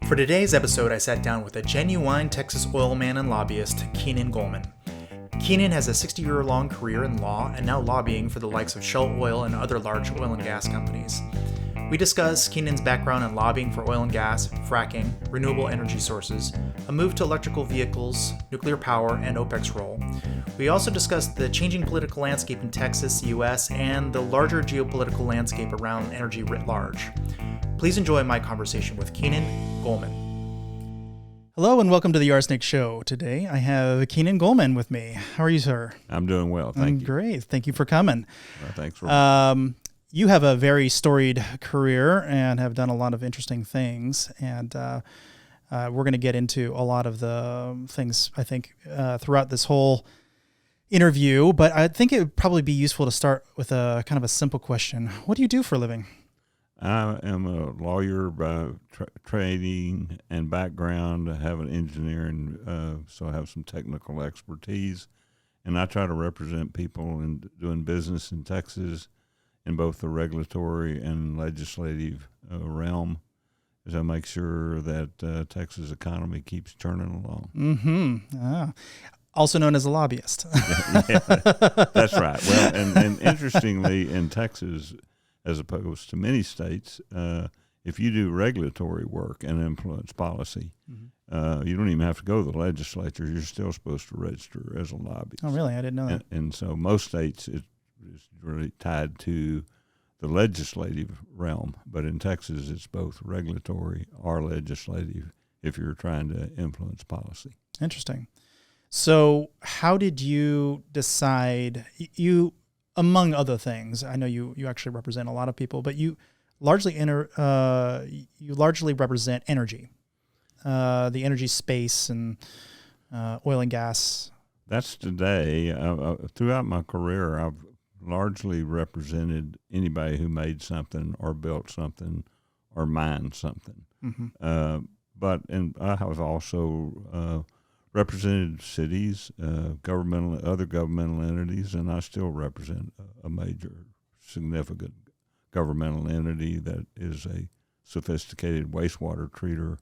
For today's episode, I sat down with a genuine Texas oil man and lobbyist, Kinnan Golemon. Kinnan has a 60-year-long career in law and now lobbying for the likes of Shell Oil and other large oil and gas companies. We discuss Kinnan's background in lobbying for oil and gas, fracking, renewable energy sources, a move to electrical vehicles, nuclear power, and OPEC's role. We also discuss the changing political landscape in Texas, the U.S., and the larger geopolitical landscape around energy writ large. Please enjoy my conversation with Kinnan Golemon. Hello and welcome to the RSnake Show. Today I have Kinnan Golemon with me. How are you, sir? I'm doing well, thank you. Great. Thank you for coming. Thanks for You have a very storied career and have done a lot of interesting things, and we're going to get into a lot of the things, I think, throughout this whole interview, but I think it would probably be useful to start with a kind of a simple question. What do you do for a living? I am a lawyer by training and background. I have an engineering, so I have some technical expertise, and I try to represent people in doing business in Texas in both the regulatory and legislative realm, as I make sure that Texas economy keeps churning along. Mm-hmm. Also known as a lobbyist. Yeah, that's right. Well, and interestingly, in Texas, as opposed to many states, if you do regulatory work and influence policy, you don't even have to go to the legislature. You're still supposed to register as a lobbyist. Oh, really? I didn't know that. And so most states, it's really tied to the legislative realm. But in Texas, it's both regulatory or legislative if you're trying to influence policy. Interesting. So how did you decide, among other things, I know you actually represent a lot of people, but you largely represent energy, the energy space and oil and gas. That's today. Throughout my career, I've largely represented anybody who made something or built something or mined something. Mm-hmm. But I have also represented cities, other governmental entities, and I still represent a major, significant governmental entity that is a sophisticated wastewater treater,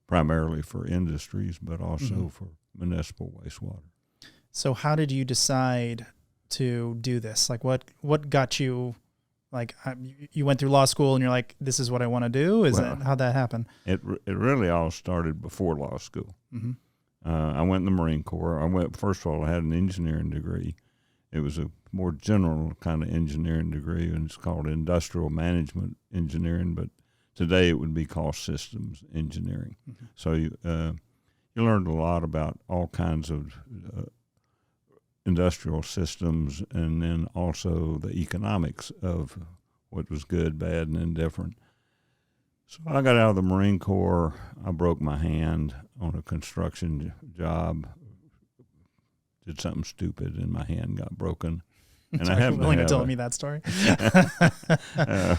primarily for industries, but also for municipal wastewater. So how did you decide to do this? Like what got you, like you went through law school and you're like, this is what I want to do? How'd that happen? It really all started before law school. Mm-hmm. I went in the Marine Corps. First of all, I had an engineering degree. It was a more general kind of engineering degree, and it's called industrial management engineering, but today it would be called systems engineering. Mm-hmm. So you learned a lot about all kinds of industrial systems, and then also the economics of what was good, bad, and indifferent. So I got out of the Marine Corps. I broke my hand on a construction job. Did something stupid, and my hand got broken. And I haven't willing to tell me that story.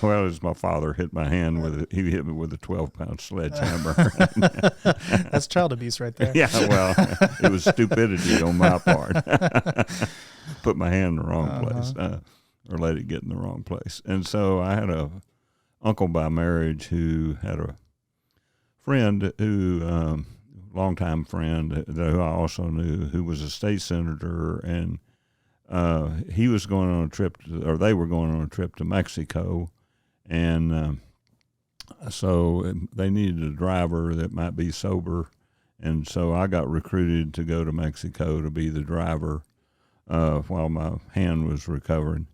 Well, it was my father hit my hand he hit me with a 12-pound sledgehammer. That's child abuse right there. Yeah, well, it was stupidity on my part. Put my hand in the wrong place, or let it get in the wrong place. And so I had a uncle by marriage who had a friend who, longtime friend who I also knew, who was a state senator, and he was going on a trip, they were going on a trip to Mexico, and so they needed a driver that might be sober, and so I got recruited to go to Mexico to be the driver while my hand was recovering.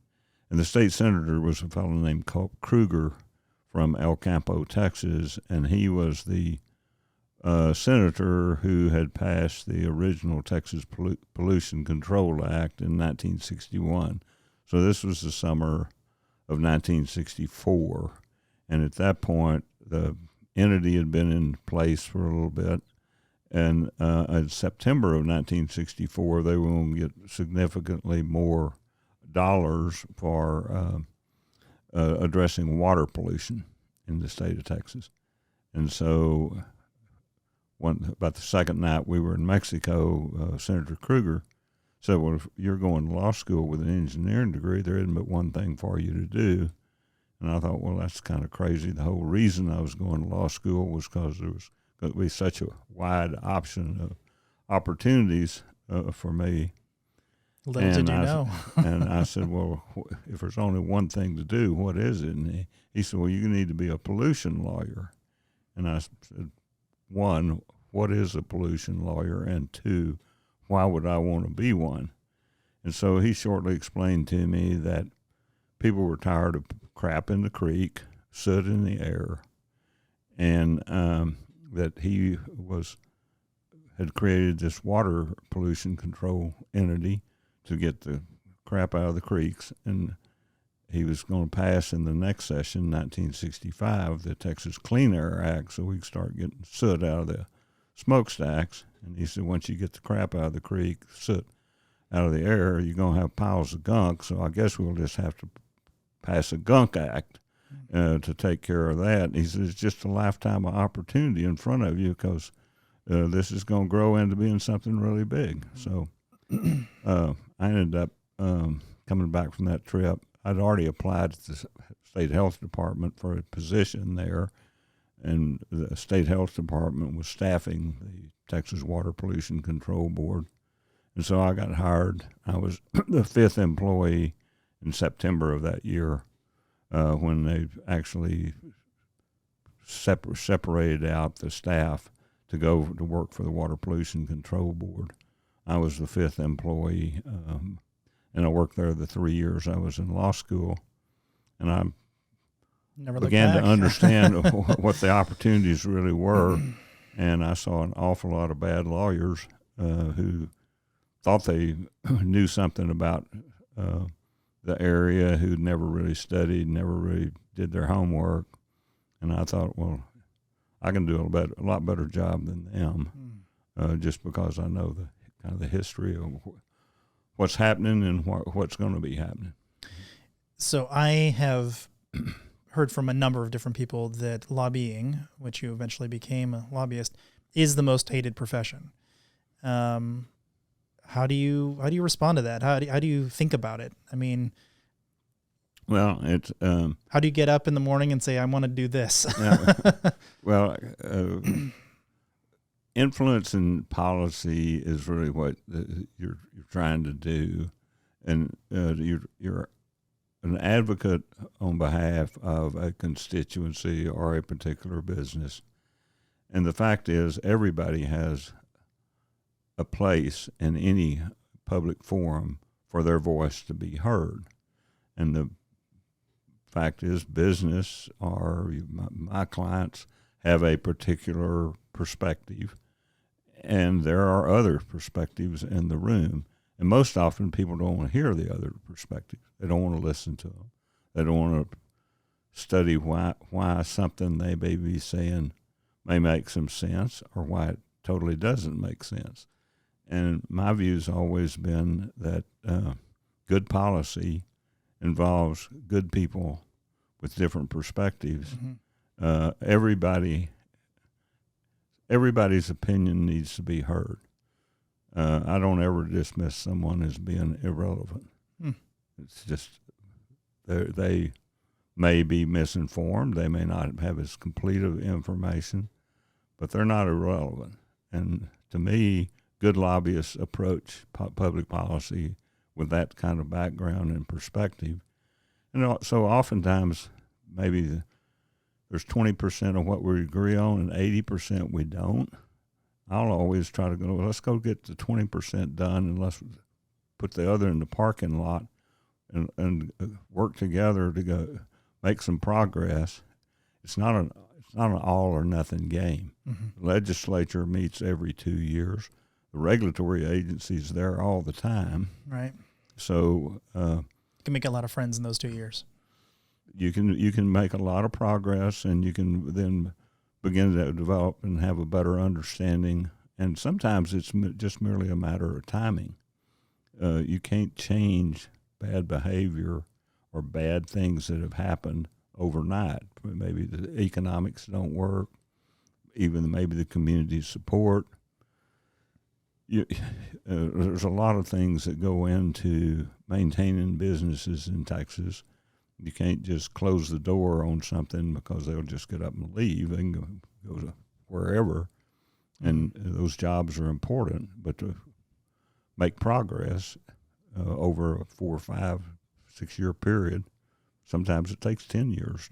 And the state senator was a fellow named Kruger from El Campo, Texas, and he was the senator who had passed the original Texas Pollution Control Act in 1961. So this was the summer of 1964, and at that point, the entity had been in place for a little bit, and in September of 1964, they were going to get significantly more dollars for addressing water pollution in the state of Texas. And so about the second night we were in Mexico, Senator Kruger said, well, if you're going to law school with an engineering degree, there isn't but one thing for you to do. And I thought, well, that's kind of crazy. The whole reason I was going to law school was because there was at least such a wide option of opportunities for me. Little did you know. And I said, well, if there's only one thing to do, what is it? And he said, well, you need to be a pollution lawyer. And I said, one, what is a pollution lawyer? And two, why would I want to be one? And so he shortly explained to me that people were tired of crap in the creek, soot in the air, and that he had created this water pollution control entity to get the crap out of the creeks, and he was going to pass in the next session, 1965, the Texas Clean Air Act, so we could start getting soot out of the smokestacks. And he said, once you get the crap out of the creek, soot out of the air, you're going to have piles of gunk, so I guess we'll just have to pass a gunk act to take care of that. And he said, it's just a lifetime of opportunity in front of you because this is going to grow into being something really big. So I ended up coming back from that trip. I'd already applied to the state health department for a position there, and the state health department was staffing the Texas Water Pollution Control Board. And so I got hired. I was the fifth employee in September of that year when they actually separated out the staff to go to work for the Water Pollution Control Board. I was the fifth employee, and I worked there the 3 years I was in law school. And I began to understand what the opportunities really were, and I saw an awful lot of bad lawyers who thought they knew something about the area, who'd never really studied, never really did their homework. And I thought, well, I can do a lot better job than them, just because I know the kind of the history of what's happening and what's going to be happening. So I have heard from a number of different people that lobbying, which you eventually became a lobbyist, is the most hated profession. How do you respond to that? How do you think about it? I mean, well, it's how do you get up in the morning and say, I want to do this? Well, influence in policy is really what you're trying to do, and you're an advocate on behalf of a constituency or a particular business. And the fact is, everybody has a place in any public forum for their voice to be heard. And the fact is, business or my clients have a particular perspective, and there are other perspectives in the room. And most often people don't want to hear the other perspectives. They don't want to listen to them. They don't want to study why something they may be saying may make some sense or why it totally doesn't make sense. And my view's always been that good policy involves good people with different perspectives. Mm-hmm. Everybody's opinion needs to be heard. I don't ever dismiss someone as being irrelevant. It's just they may be misinformed. They may not have as complete of information, but they're not irrelevant. And to me, good lobbyists approach public policy with that kind of background and perspective. And so oftentimes maybe there's 20% of what we agree on and 80% we don't. I'll always try to go, well, let's go get the 20% done and let's put the other in the parking lot and work together to go make some progress. It's not an all or nothing game. Mm-hmm. The legislature meets every 2 years. The regulatory agency's there all the time. Right. So you can make a lot of friends in those 2 years. You can make a lot of progress, and you can then begin to develop and have a better understanding. And sometimes it's just merely a matter of timing. You can't change bad behavior or bad things that have happened overnight. Maybe the economics don't work, even maybe the community support. There's a lot of things that go into maintaining businesses in Texas. You can't just close the door on something because they'll just get up and leave. They can go to wherever, and those jobs are important. But to make progress over a 4 or 5, 6 year period, sometimes it takes 10 years.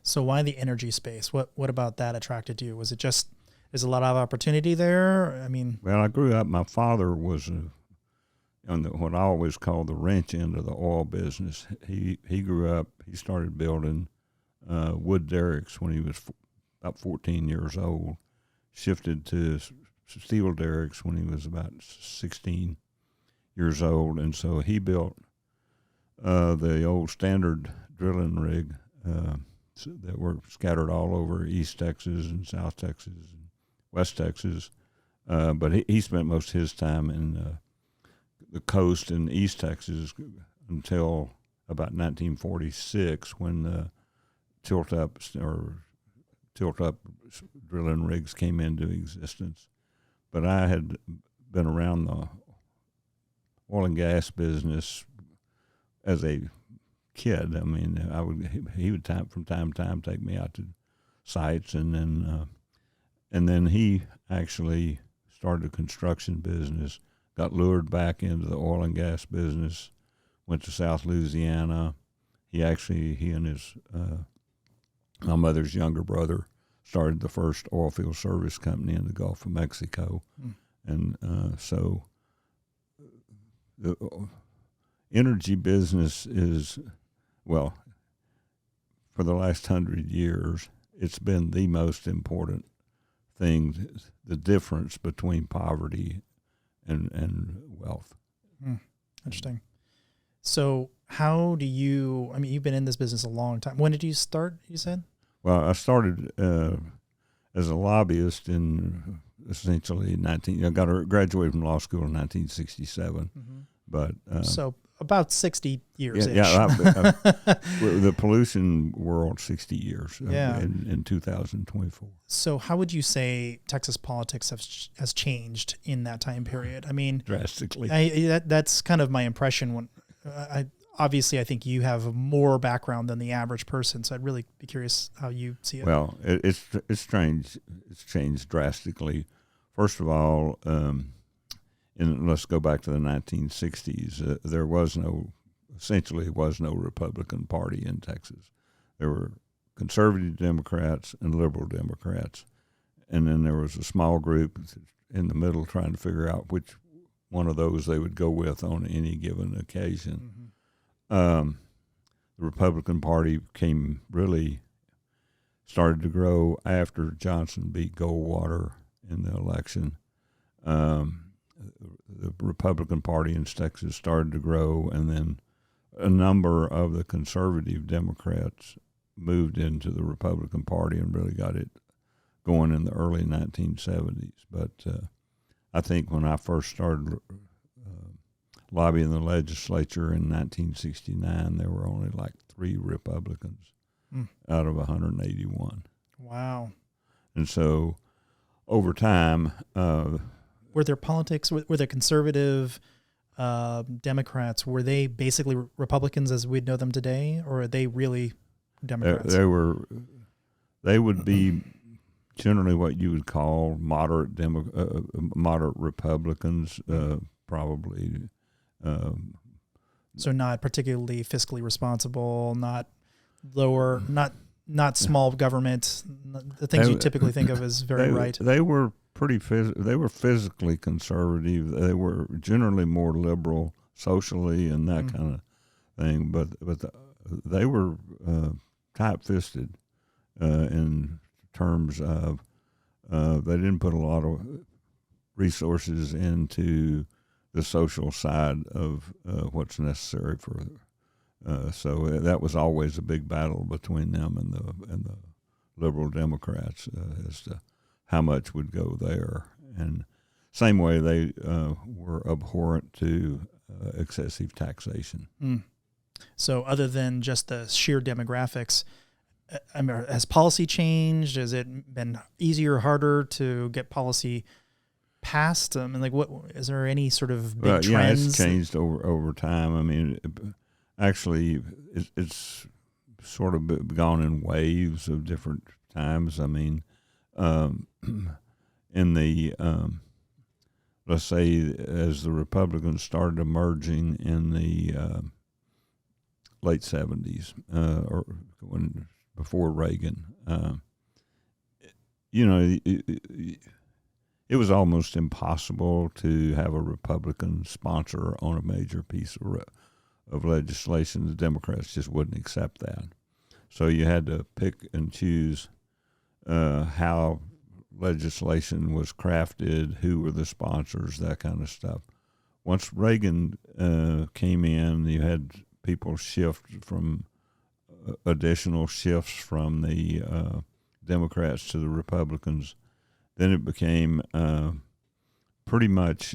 So why the energy space? What about that attracted you? Was it just, there's a lot of opportunity there? I mean, well, I grew up. My father was on what I always call the wrench end of the oil business. He grew up. He started building wood derricks when he was about 14 years old. Shifted to steel derricks when he was about 16 years old, and so he built the old standard drilling rig that were scattered all over East Texas and South Texas and West Texas. But he spent most of his time in the coast in East Texas until about 1946, when the tilt-up drilling rigs came into existence. But I had been around the oil and gas business as a kid. I mean, he would from time to time take me out to sites, and then he actually started a construction business, got lured back into the oil and gas business, went to South Louisiana. He and his my mother's younger brother started the first oil field service company in the Gulf of Mexico. And so the energy business is, well, for the last 100 years, it's been the most important thing, the difference between poverty and wealth. Interesting. So how do you, I mean, you've been in this business a long time. When did you start, you said? Well, I started as a lobbyist in essentially graduated from law school in 1967. But so about 60 years. The pollution world, 60 years. In 2024. So how would you say Texas politics has changed in that time period? I mean, drastically. That's kind of my impression. When obviously I think you have more background than the average person, so I'd really be curious how you see it. Well, it's strange. It's changed drastically. First of all, and let's go back to the 1960s. There was no Republican Party in Texas. There were conservative Democrats and liberal Democrats, and then there was a small group in the middle trying to figure out which one of those they would go with on any given occasion. The Republican Party started to grow after Johnson beat Goldwater in the election. The Republican Party in Texas started to grow, and then a number of the conservative Democrats moved into the Republican Party and really got it going in the early 1970s. But I think when I first started lobbying the legislature in 1969, there were only like 3 Republicans out of 181. Wow. And so over time, were there conservative Democrats, were they basically Republicans as we'd know them today, or are they really Democrats? They would be generally what you would call moderate Republicans, probably. So not particularly fiscally responsible, not small government, the things you typically think of as very right. They were they were physically conservative. They were generally more liberal socially and that kind of thing, but they were tight-fisted in terms of they didn't put a lot of resources into the social side of what's necessary for. So that was always a big battle between them and the liberal Democrats as to how much would go there. And same way they were abhorrent to excessive taxation. So other than just the sheer demographics, has policy changed? Has it been easier or harder to get policy passed? And what is there any sort of big trends? Yeah, it's changed over time. I mean, actually, it's sort of gone in waves of different times. I mean, in the let's say as the Republicans started emerging in the late 70s or before Reagan, it was almost impossible to have a Republican sponsor on a major piece of legislation. The Democrats just wouldn't accept that. So you had to pick and choose how legislation was crafted, who were the sponsors, that kind of stuff. Once Reagan came in, you had people shift from additional shifts from the Democrats to the Republicans. Then it became pretty much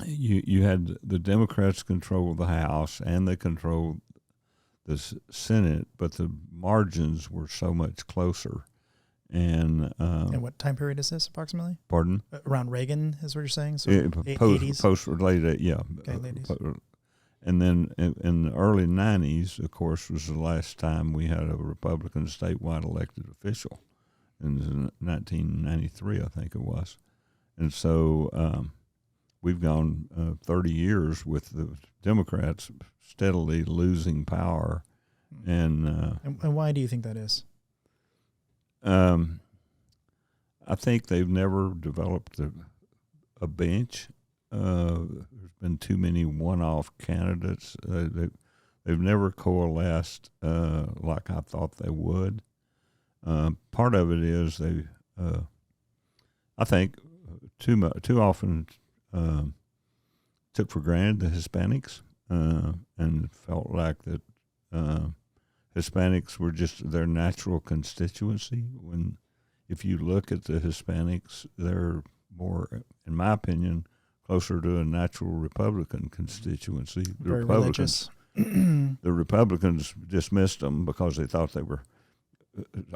you had the Democrats control the House and they controlled the Senate, but the margins were so much closer. And what time period is this approximately? Pardon? Around Reagan is what you're saying? So 80s? Post-late, yeah. Okay, late 80s. And then in the early 90s, of course, was the last time we had a Republican statewide elected official. In 1993, I think it was. And so we've gone 30 years with the Democrats steadily losing power. And why do you think that is? I think they've never developed a bench. There's been too many one-off candidates. They've never coalesced like I thought they would. Part of it is I think, too often took for granted the Hispanics and felt like that Hispanics were just their natural constituency. When, if you look at the Hispanics, they're more, in my opinion, closer to a natural Republican constituency. Very religious. The Republicans dismissed them because they thought they were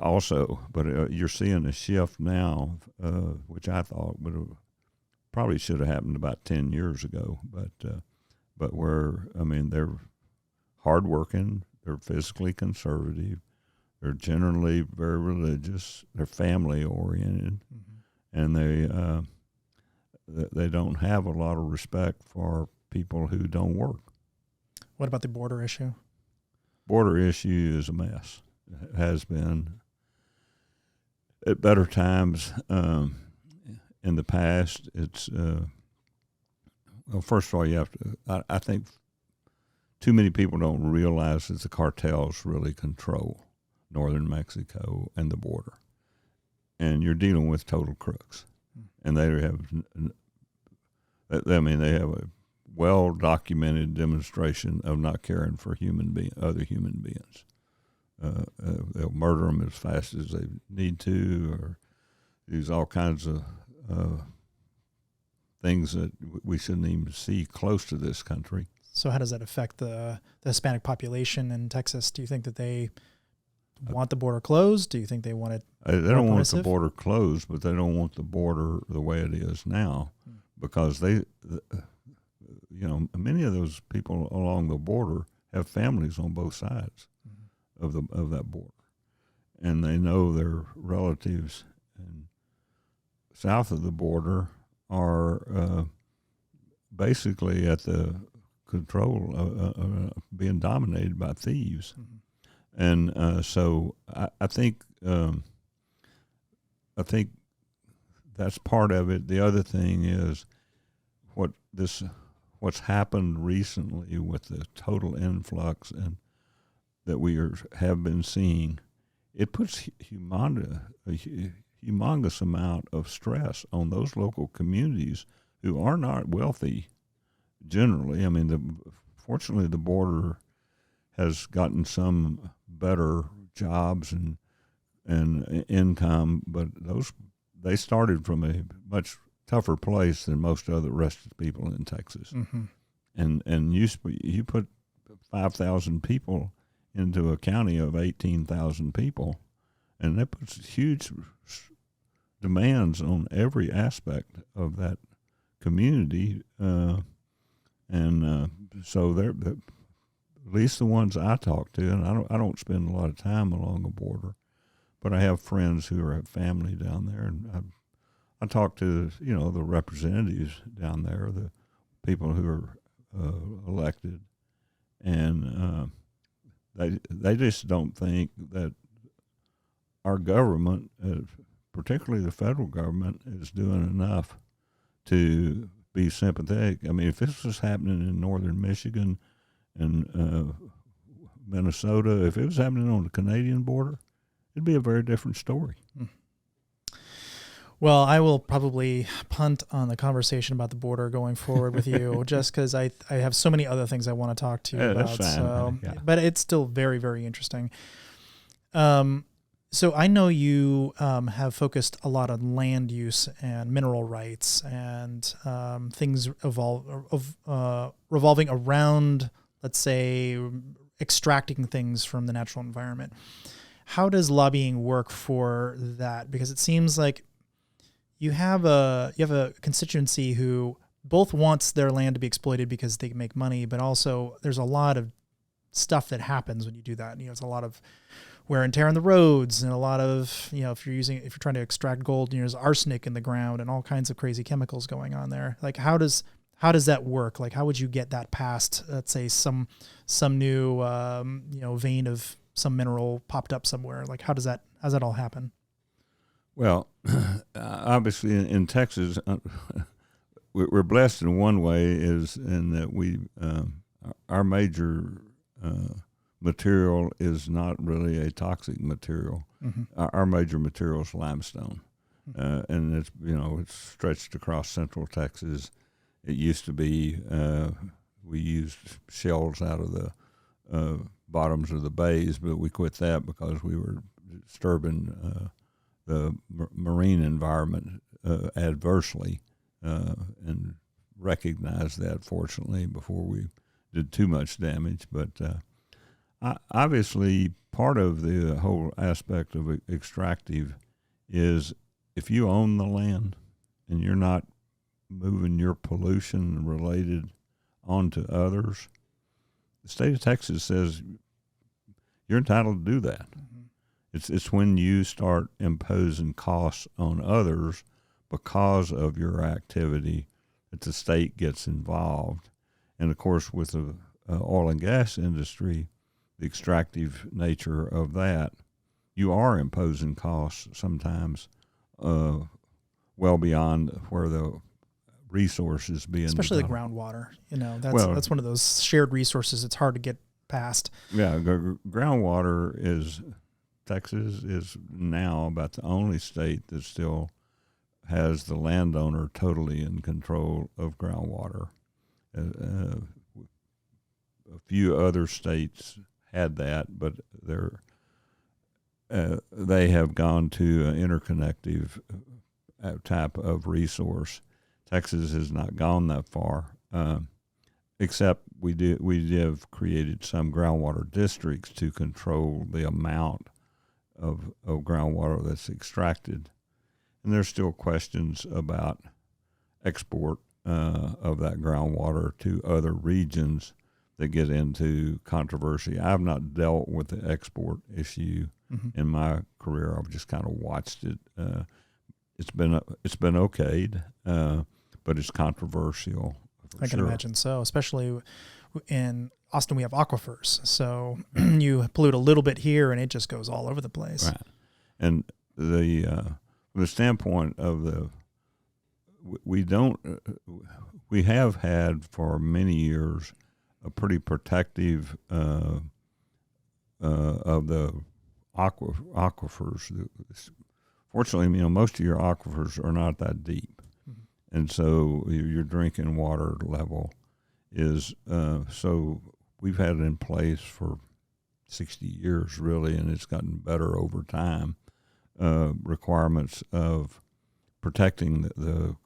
also, but you're seeing a shift now, which I thought probably should have happened about 10 years ago, but where, I mean, they're hardworking, they're physically conservative, they're generally very religious, they're family oriented, and they don't have a lot of respect for people who don't work. What about the border issue? Border issue is a mess. It has been at better times. In the past, it's well, first of all, you have to. I think too many people don't realize that the cartels really control northern Mexico and the border, and you're dealing with total crooks, and they have. I mean, they have a well-documented demonstration of not caring for other human beings. They'll murder them as fast as they need to, or use all kinds of things that we shouldn't even see close to this country. So how does that affect the Hispanic population in Texas? Do you think that they want the border closed? Do you think they want it They don't want the border closed, but they don't want the border the way it is now, because they, many of those people along the border have families on both sides of that border, and they know their relatives and south of the border are basically at the control of being dominated by thieves, and so I think that's part of it. The other thing is what's happened recently with the total influx and that we have been seeing. It puts a humongous amount of stress on those local communities who are not wealthy generally. I mean, fortunately, the border has gotten some better jobs and income, but they started from a much tougher place than most other rest of the people in Texas. And you put 5,000 people into a county of 18,000 people, and that puts huge demands on every aspect of that community. So they're at least the ones I talk to, and I don't spend a lot of time along the border, but I have friends who have family down there, and I talk to the representatives down there, the people who are elected, and they just don't think that our government, particularly the federal government, is doing enough to be sympathetic. I mean, if this was happening in northern Michigan and Minnesota, if it was happening on the Canadian border, it'd be a very different story. Well, I will probably punt on the conversation about the border going forward with you, just because I have so many other things I want to talk to you about. That's fine. So, but it's still very, very interesting. So I know you have focused a lot on land use and mineral rights and things revolving around, let's say, extracting things from the natural environment. How does lobbying work for that? Because it seems like you have a constituency who both wants their land to be exploited because they can make money, but also there's a lot of stuff that happens when you do that. It's a lot of wear and tear on the roads, and a lot of, if you're trying to extract gold, there's arsenic in the ground and all kinds of crazy chemicals going on there. Like, how does that work? Like, how would you get that past, let's say, some new vein of some mineral popped up somewhere? Like, how's that all happen? Well, obviously in Texas, we're blessed in one way, is in that we our major material is not really a toxic material. Mm-hmm. Our major material is limestone, and it's stretched across central Texas. It used to be we used shells out of the bottoms of the bays, but we quit that because we were disturbing the marine environment adversely, and recognized that, fortunately, before we did too much damage. But obviously, part of the whole aspect of extractive is if you own the land and you're not moving your pollution related onto others, the state of Texas says you're entitled to do that. Mm-hmm. It's when you start imposing costs on others because of your activity that the state gets involved. And of course, with the oil and gas industry, the extractive nature of that, you are imposing costs sometimes well beyond where the resources being especially developed. The groundwater. That's one of those shared resources. It's hard to get past. Yeah, groundwater is. Texas is now about the only state that still has the landowner totally in control of groundwater. A few other states had that, but they have gone to an interconnective type of resource. Texas has not gone that far, except we have created some groundwater districts to control the amount of groundwater that's extracted. And there's still questions about export of that groundwater to other regions that get into controversy. I've not dealt with the export issue in my career. I've just kind of watched it. It's been okayed, but it's controversial. I can imagine so, especially in Austin, we have aquifers, so you pollute a little bit here, and it just goes all over the place. Right, and from the standpoint of we have had for many years a pretty protective of the aquifers. Fortunately, most of your aquifers are not that deep, and so your drinking water level is so. We've had it in place for 60 years, really, and it's gotten better over time. Requirements of protecting the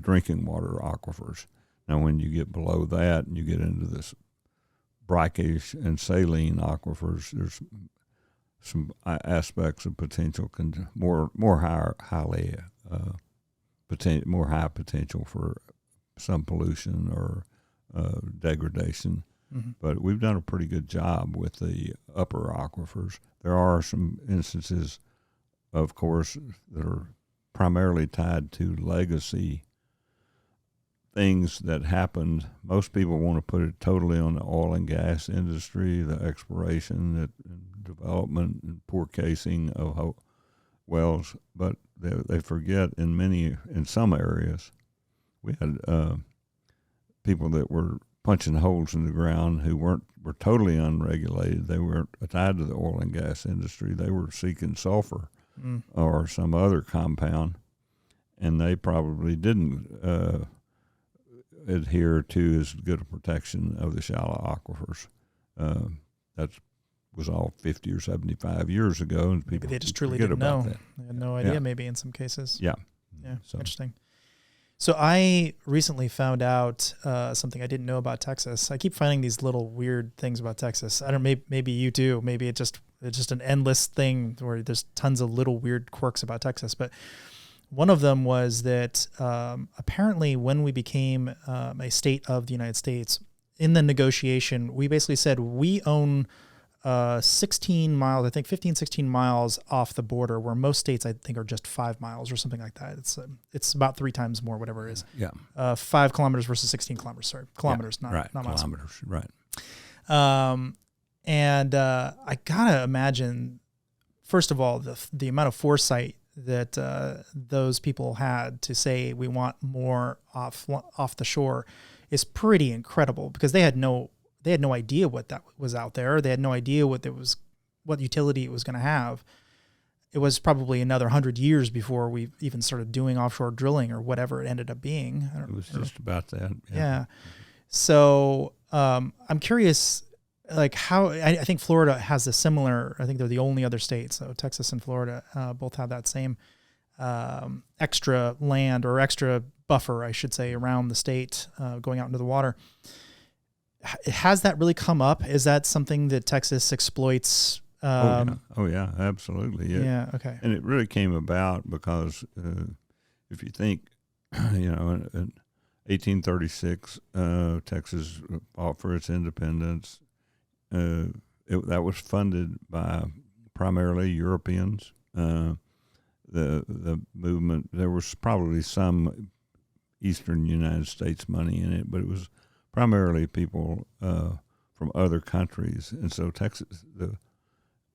drinking water aquifers. Now, when you get below that and you get into this brackish and saline aquifers, there's some aspects of potential more high potential for some pollution or degradation. Mm-hmm. But we've done a pretty good job with the upper aquifers. There are some instances of course, that are primarily tied to legacy things that happened. Most people want to put it totally on the oil and gas industry, the exploration and development and poor casing of wells, but they forget in some areas we had people that were punching holes in the ground who were totally unregulated. They weren't tied to the oil and gas industry. They were seeking sulfur or some other compound, and they probably didn't adhere to as good a protection of the shallow aquifers. That was all 50 or 75 years ago, and people maybe they just truly didn't know. That. They had no idea. Maybe in some cases. Yeah. So. Interesting. So I recently found out something I didn't know about Texas. I keep finding these little weird things about Texas. I don't. Maybe you do. Maybe it's just an endless thing where there's tons of little weird quirks about Texas. But one of them was that apparently when we became a state of the United States, in the negotiation, we basically said we own 16 miles, I think 15, 16 miles off the border, where most states, I think, are just 5 miles or something like that. It's about 3 times more, whatever it is. Yeah. 5 kilometers versus 16 kilometers. Sorry, kilometers, not miles. Kilometers, right. And I gotta imagine, first of all, the amount of foresight that those people had to say we want more off the shore is pretty incredible, because they had no idea what that was out there. They had no idea what utility it was going to have. It was probably another 100 years before we even started doing offshore drilling or whatever it ended up being. It was just about that. Yeah. So I'm curious, like how I think Florida has a similar. I think they're the only other state. So Texas and Florida both have that same extra land or extra buffer, I should say, around the state going out into the water. Has that really come up? Is that something that Texas exploits? Oh yeah, absolutely. Yeah. Okay. And it really came about because if you think, in 1836, Texas fought for its independence. That was funded by primarily Europeans. The movement, there was probably some Eastern United States money in it, but it was primarily people from other countries. And so Texas,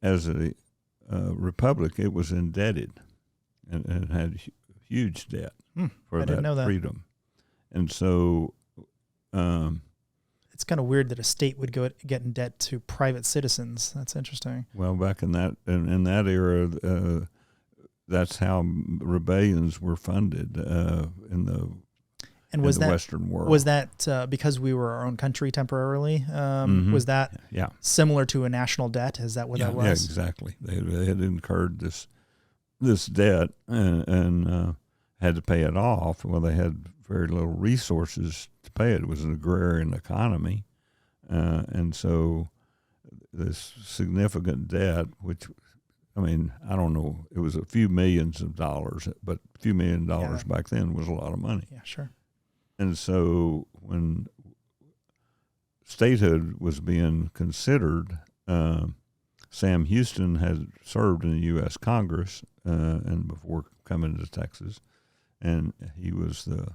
as a republic, it was indebted and had huge debt for that freedom. And so it's kind of weird that a state would get in debt to private citizens. That's interesting. Well, back in that era, that's how rebellions were funded in the Western world. Was that because we were our own country temporarily? Was that similar to a national debt? Is that what that was? Yeah, exactly. They had incurred this debt and had to pay it off. Well, they had very little resources to pay it. It was an agrarian economy. And so this significant debt, which, I mean, I don't know, it was a few millions of dollars, but a few $1 million back then was a lot of money. Yeah, sure. And so when statehood was being considered, Sam Houston had served in the U.S. Congress and before coming to Texas, and he was the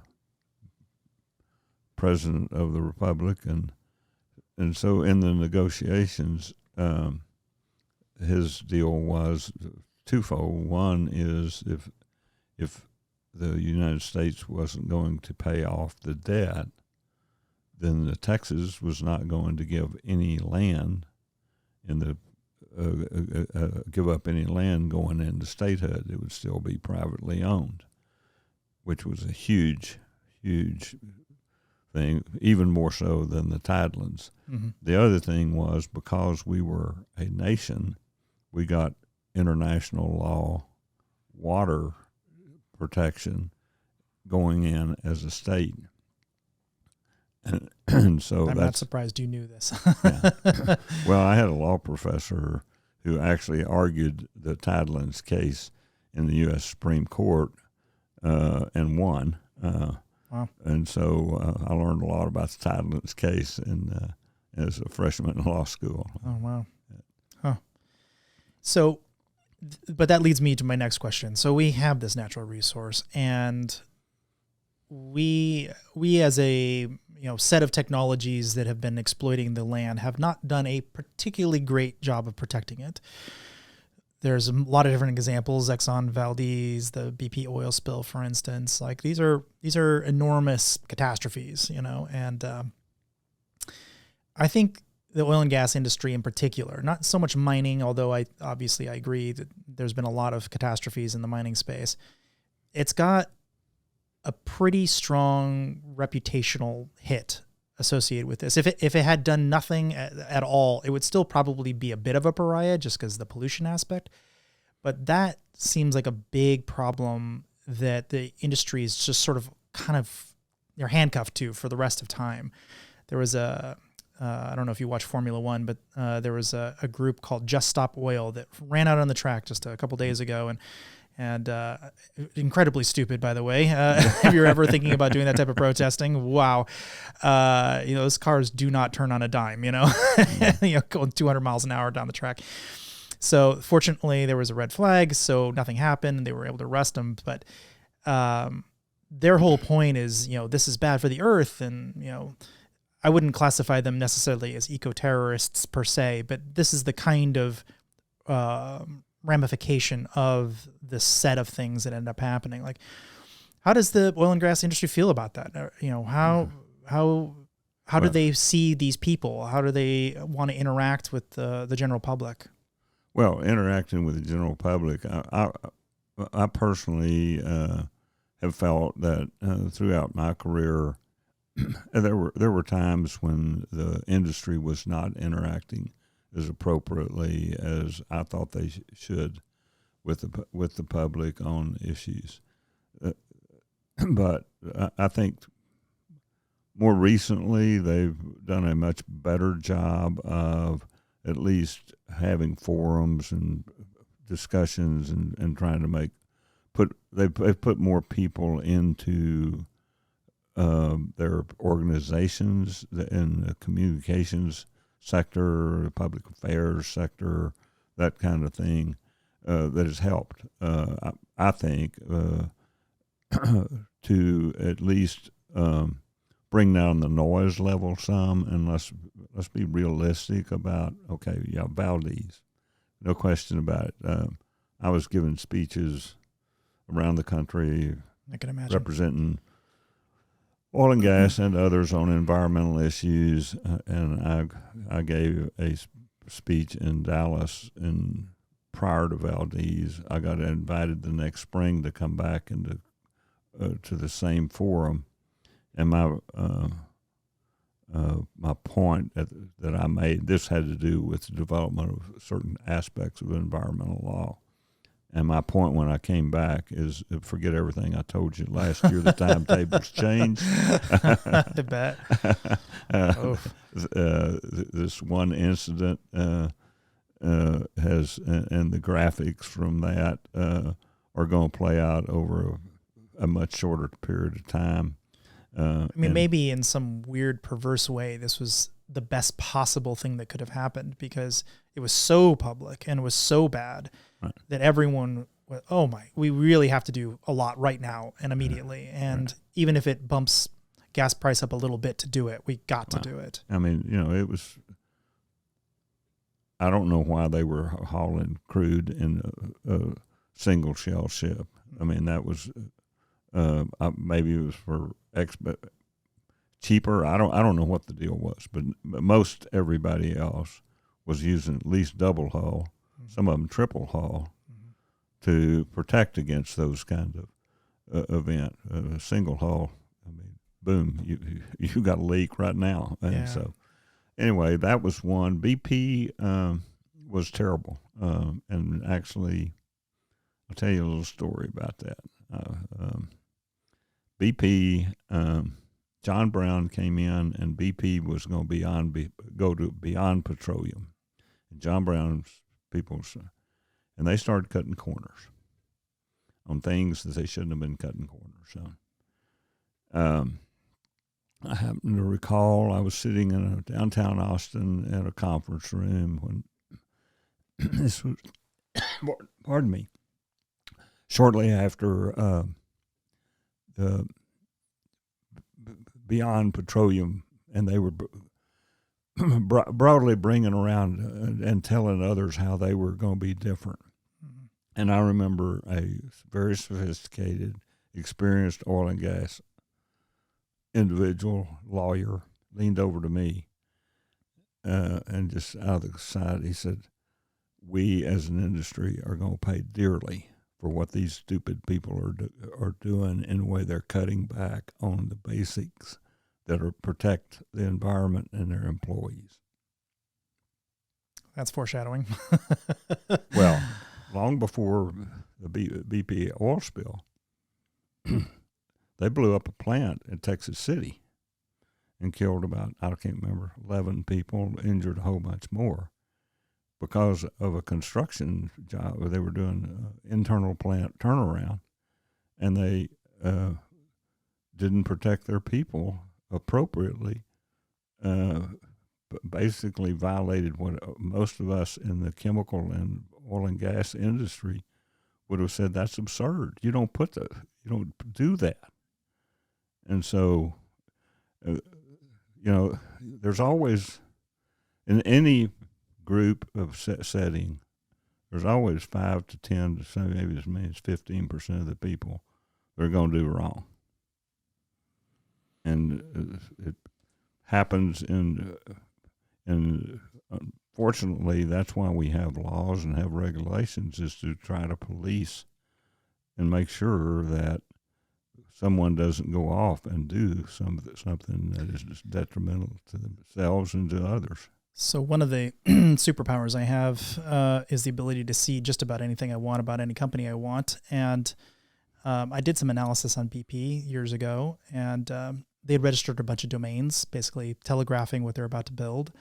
president of the Republic. And so in the negotiations, his deal was twofold. One is if the United States wasn't going to pay off the debt, then the Texas was not going to give any land give up any land going into statehood. It would still be privately owned, which was a huge, huge thing, even more so than the tidelands. Mm-hmm. The other thing was, because we were a nation, we got international law water protection going in as a state. And so I'm not surprised you knew this. Yeah. Well, I had a law professor who actually argued the tidelands case in the U.S. Supreme Court and won. Wow. And so I learned a lot about the tidelands case as a freshman in law school. Oh, wow. Huh. So but that leads me to my next question. So we have this natural resource, and we as a set of technologies that have been exploiting the land have not done a particularly great job of protecting it. There's a lot of different examples, Exxon Valdez, the BP oil spill, for instance. Like these are enormous catastrophes, and I think the oil and gas industry in particular, not so much mining, although I agree that there's been a lot of catastrophes in the mining space. It's got a pretty strong reputational hit associated with this. If it had done nothing at all, it would still probably be a bit of a pariah just because of the pollution aspect. But that seems like a big problem that the industry is just sort of they're handcuffed to for the rest of time. There was I don't know if you watch Formula One, but there was a group called Just Stop Oil that ran out on the track just a couple days ago, and incredibly stupid, by the way. If you're ever thinking about doing that type of protesting, wow. Those cars do not turn on a dime, going 200 miles an hour down the track. So fortunately there was a red flag, so nothing happened, and they were able to arrest them. But their whole point is, this is bad for the earth, and, I wouldn't classify them necessarily as eco-terrorists per se, but this is the kind of ramification of the set of things that end up happening. Like, how does the oil and gas industry feel about that? How do they see these people? How do they want to interact with the general public? Well, interacting with the general public, I personally have felt that throughout my career, there were times when the industry was not interacting as appropriately as I thought they should with the public on issues. But I think more recently they've done a much better job of at least having forums and discussions and trying to they've put more people into their organizations in the communications sector, public affairs sector, that kind of thing, that has helped, I think, to at least bring down the noise level some, and let's be realistic about, Valdez, no question about it. I was giving speeches around the country, I can imagine, representing oil and gas and others on environmental issues, and I gave a speech in Dallas, and prior to Valdez, I got invited the next spring to come back and to the same forum, and my point that I made, this had to do with the development of certain aspects of environmental law. And my point when I came back is, forget everything I told you last year. The timetables changed. I bet. This one incident has, and the graphics from that are going to play out over a much shorter period of time. Maybe in some weird, perverse way, this was the best possible thing that could have happened, because it was so public and it was so bad that everyone went, oh my, we really have to do a lot right now and immediately. And even if it bumps gas price up a little bit to do it, we got to do it. It was, I don't know why they were hauling crude in a single shell ship. That was, maybe it was for cheaper. I don't know what the deal was, but most everybody else was using at least double hull, some of them triple hull, to protect against those kind of event. Single hull, boom, you got a leak right now. And so anyway, that was one. BP was terrible. And actually, I'll tell you a little story about that. BP, John Brown came in, and BP was going to go to beyond petroleum. And John Brown's people, and they started cutting corners on things that they shouldn't have been cutting corners on. I happen to recall I was sitting in downtown Austin at a conference room when this pardon me, shortly after the Beyond Petroleum, and they were broadly bringing around and telling others how they were going to be different. Mm-hmm. And I remember a very sophisticated, experienced oil and gas individual, lawyer, leaned over to me and just out of the side, he said, "We as an industry are going to pay dearly for what these stupid people are doing in a way they're cutting back on the basics that are protect the environment and their employees." That's foreshadowing. Well, long before the BP oil spill, they blew up a plant in Texas City and killed about, I can't remember, 11 people, injured a whole bunch more because of a construction job where they were doing internal plant turnaround, and they didn't protect their people appropriately, basically violated what most of us in the chemical and oil and gas industry would have said, that's absurd. You don't do that. And so, there's always, in any group of setting, there's always 5 to 10 to maybe as many as 15% of the people that are going to do wrong. And it happens and unfortunately, that's why we have laws and have regulations, is to try to police and make sure that someone doesn't go off and do something that is just detrimental to themselves and to others. So one of the superpowers I have is the ability to see just about anything I want about any company I want. And I did some analysis on BP years ago, and they had registered a bunch of domains, basically telegraphing what they're about to build.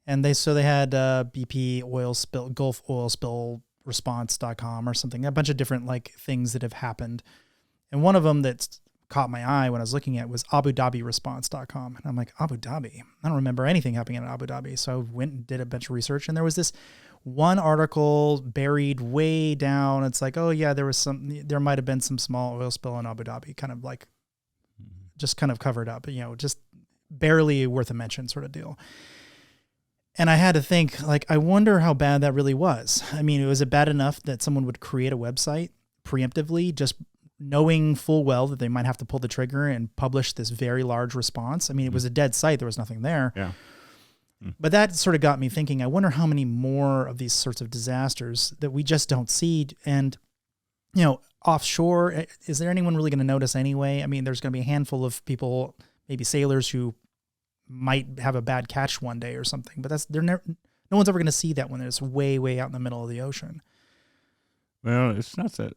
And they had BP oil spill, Gulf oil spill response.com or something, a bunch of different things that have happened. And one of them that caught my eye when I was looking at was Abu Dhabi response.com. And I'm like, Abu Dhabi? I don't remember anything happening in Abu Dhabi. So I went and did a bunch of research, and there was this one article buried way down. It's like, oh yeah, there might have been some small oil spill in Abu Dhabi, kind of just kind of covered up, just barely worth a mention sort of deal. And I had to think, I wonder how bad that really was. I mean, was it bad enough that someone would create a website preemptively, just knowing full well that they might have to pull the trigger and publish this very large response? I mean, it was a dead site. There was nothing there. Yeah. But that sort of got me thinking, I wonder how many more of these sorts of disasters that we just don't see. And, offshore, is there anyone really going to notice anyway? I mean, there's going to be a handful of people, maybe sailors, who might have a bad catch one day or something, but no one's ever going to see that when it's way, way out in the middle of the ocean. Well, it's not that.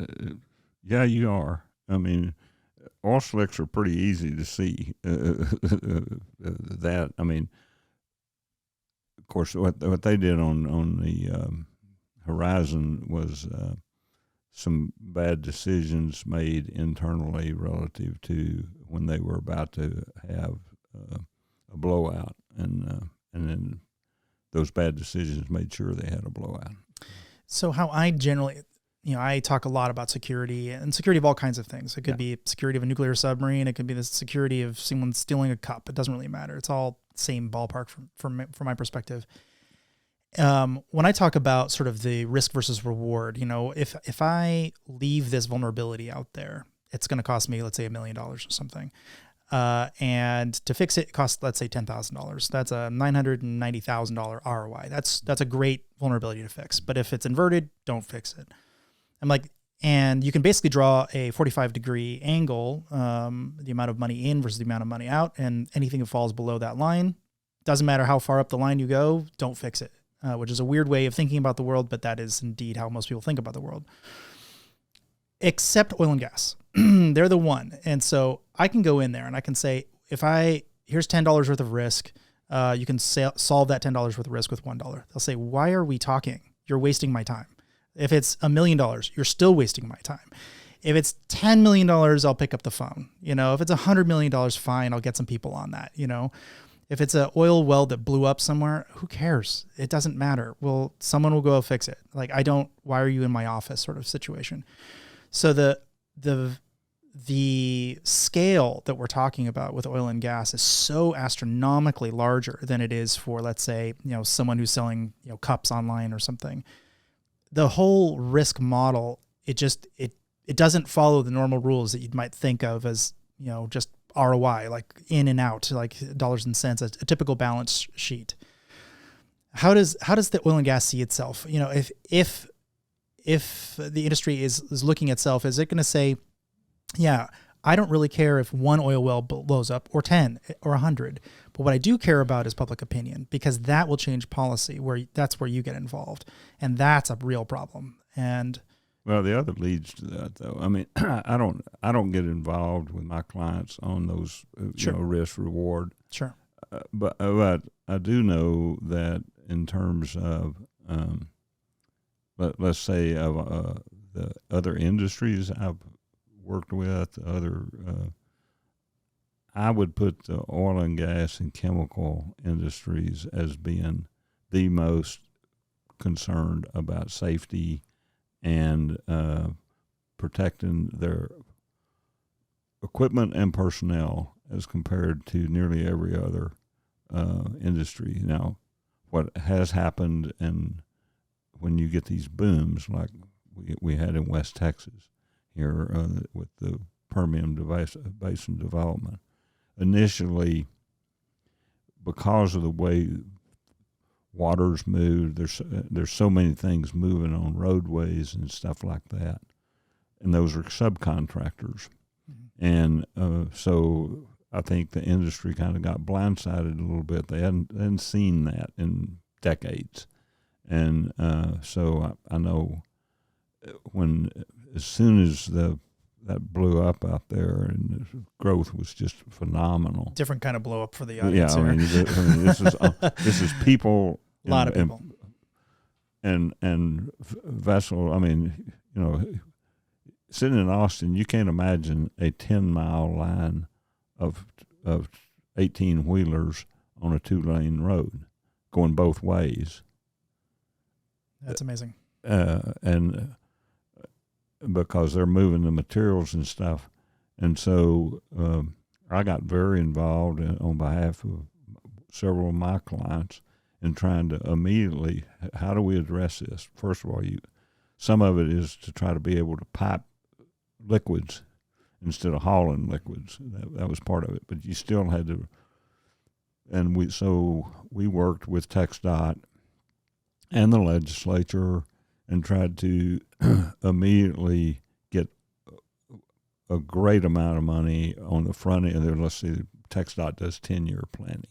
Yeah, you are. I mean, oil slicks are pretty easy to see. That, I mean, of course, what they did on the horizon was some bad decisions made internally relative to when they were about to have a blowout, and then those bad decisions made sure they had a blowout. So how I generally, I talk a lot about security, and security of all kinds of things. It could be security of a nuclear submarine. It could be the security of someone stealing a cup. It doesn't really matter. It's all same ballpark from my perspective. When I talk about sort of the risk versus reward, if I leave this vulnerability out there, it's going to cost me, let's say, $1 million or something. And to fix it costs, let's say, $10,000. That's a $990,000 ROI. That's a great vulnerability to fix. But if it's inverted, don't fix it. I'm like, and you can basically draw a 45-degree angle, the amount of money in versus the amount of money out, and anything that falls below that line, doesn't matter how far up the line you go, don't fix it, which is a weird way of thinking about the world, but that is indeed how most people think about the world. Except oil and gas. They're the one. And so I can go in there and I can say, here's $10 worth of risk, you can solve that $10 worth of risk with $1. They'll say, why are we talking? You're wasting my time. If it's $1 million, you're still wasting my time. If it's $10 million, I'll pick up the phone. If it's $100 million, fine, I'll get some people on that. If it's an oil well that blew up somewhere, who cares? It doesn't matter. Well, someone will go fix it. Like, why are you in my office sort of situation. So the scale that we're talking about with oil and gas is so astronomically larger than it is for, let's say, someone who's selling, cups online or something. The whole risk model, it doesn't follow the normal rules that you might think of as, just ROI, like in and out, like dollars and cents, a typical balance sheet. How does the oil and gas see itself? If the industry is looking at itself, is it going to say, yeah, I don't really care if one oil well blows up or 10 or 100, but what I do care about is public opinion, because that will change policy, that's where you get involved. And that's a real problem. And well, the other leads to that, though. I mean, I don't get involved with my clients on those, Sure. Risk reward. Sure. But I do know that in terms of, let's say, of the other industries I've worked with, I would put the oil and gas and chemical industries as being the most concerned about safety and protecting their equipment and personnel as compared to nearly every other industry. Now, what has happened, and when you get these booms like we had in West Texas here with the Permian Basin development, initially, because of the way waters move, there's so many things moving on roadways and stuff like that, and those are subcontractors. And so I think the industry kind of got blindsided a little bit. They hadn't seen that in decades. And so I know as soon as that blew up out there, and the growth was just phenomenal. Different kind of blow up for the audience. Yeah, this is people. A lot of people. And vessel. I mean, sitting in Austin, you can't imagine a 10-mile line of 18-wheelers on a 2-lane road going both ways. That's amazing. And because they're moving the materials and stuff. And so I got very involved on behalf of several of my clients in trying to immediately, how do we address this? First of all, some of it is to try to be able to pipe liquids instead of hauling liquids. That was part of it. But you still had to, and we worked with TxDOT and the legislature and tried to immediately get a great amount of money on the front end. Let's see, TxDOT does 10-year planning.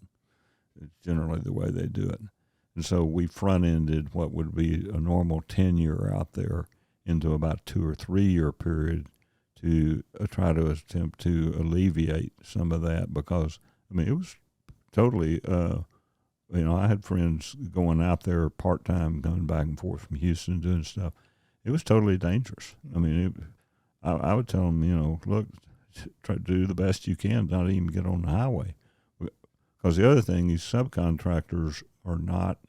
It's generally the way they do it. And so we front-ended what would be a normal 10-year out there into about 2 or 3 year period to try to attempt to alleviate some of that, because, I mean, it was totally, I had friends going out there part-time, going back and forth from Houston doing stuff. It was totally dangerous. I mean, I would tell them, look, try to do the best you can, not even get on the highway. Because the other thing, these subcontractors are not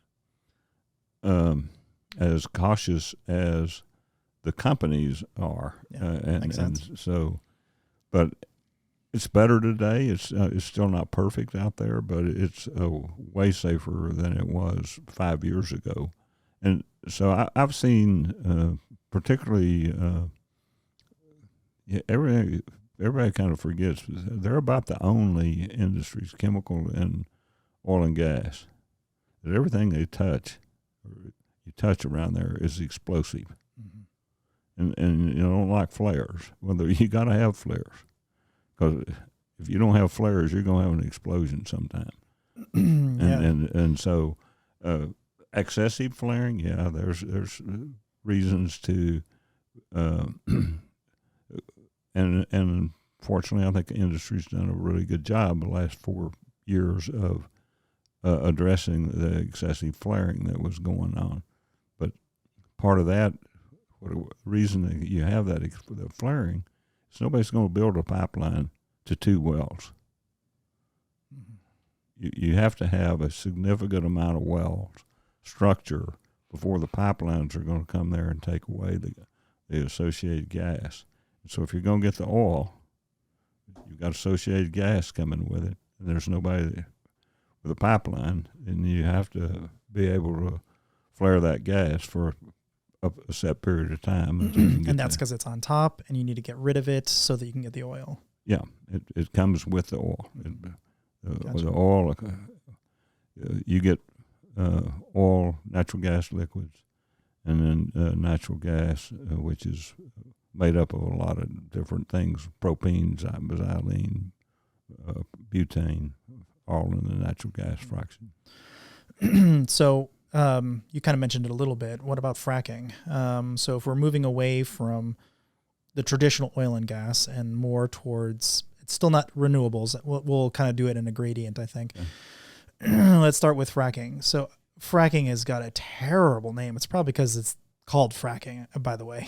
as cautious as the companies are. Makes sense. And so, but it's better today. It's still not perfect out there, but it's way safer than it was 5 years ago. And so I've seen, particularly, everybody kind of forgets they're about the only industries, chemical and oil and gas, that everything you touch around there is explosive. Mm-hmm. And you don't like flares. Well, you got to have flares, because if you don't have flares, you're going to have an explosion sometime. And so excessive flaring, there's reasons to, and fortunately, I think the industry's done a really good job the last 4 years of addressing the excessive flaring that was going on. But part of that, the reason that you have that the flaring, is nobody's going to build a pipeline to 2 wells. you have to have a significant amount of wells structure before the pipelines are going to come there and take away the associated gas. And so if you're going to get the oil, you've got associated gas coming with it, and there's nobody with a pipeline, and you have to be able to flare that gas for a set period of time. And that's because it's on top, and you need to get rid of it so that you can get the oil. Yeah, it comes with the oil. Gotcha. With the oil, you get oil, natural gas liquids, and then natural gas, which is made up of a lot of different things: propene, xylene, butane, all in the natural gas fraction. So you kind of mentioned it a little bit. What about fracking? So if we're moving away from the traditional oil and gas and more towards, it's still not renewables. We'll kind of do it in a gradient, I think. Okay. Let's start with fracking. So fracking has got a terrible name. It's probably because it's called fracking, by the way.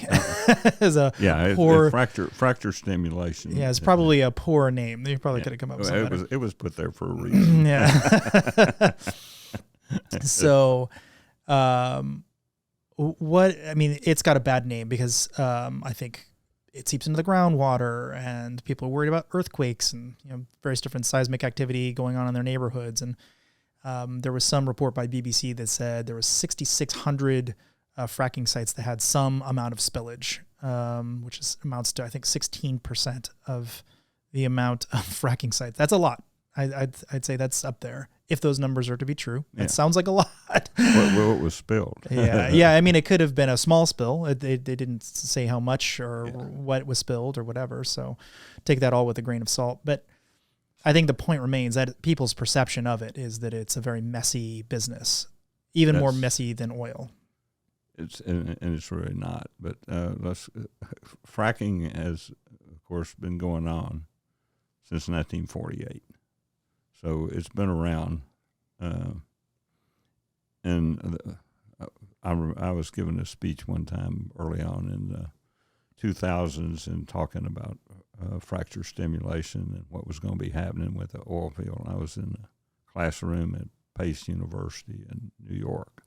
Poor fracture stimulation. Yeah, it's probably a poor name. You probably could have come up with something better. It was put there for a reason. Yeah. So, it's got a bad name because I think it seeps into the groundwater, and people are worried about earthquakes and various different seismic activity going on in their neighborhoods. And there was some report by BBC that said there was 6,600 fracking sites that had some amount of spillage, which amounts to, I think, 16% of the amount of fracking sites. That's a lot. I'd say that's up there if those numbers are to be true. That sounds like a lot. What was spilled? Yeah. I mean, it could have been a small spill. They didn't say how much or what was spilled or whatever. So take that all with a grain of salt. But I think the point remains that people's perception of it is that it's a very messy business, even more messy than oil. It's really not. But fracking has, of course, been going on since 1948. So it's been around, and I was given a speech one time early on in the 2000s and talking about fracture stimulation and what was going to be happening with the oil field. I was in a classroom at Pace University in New York,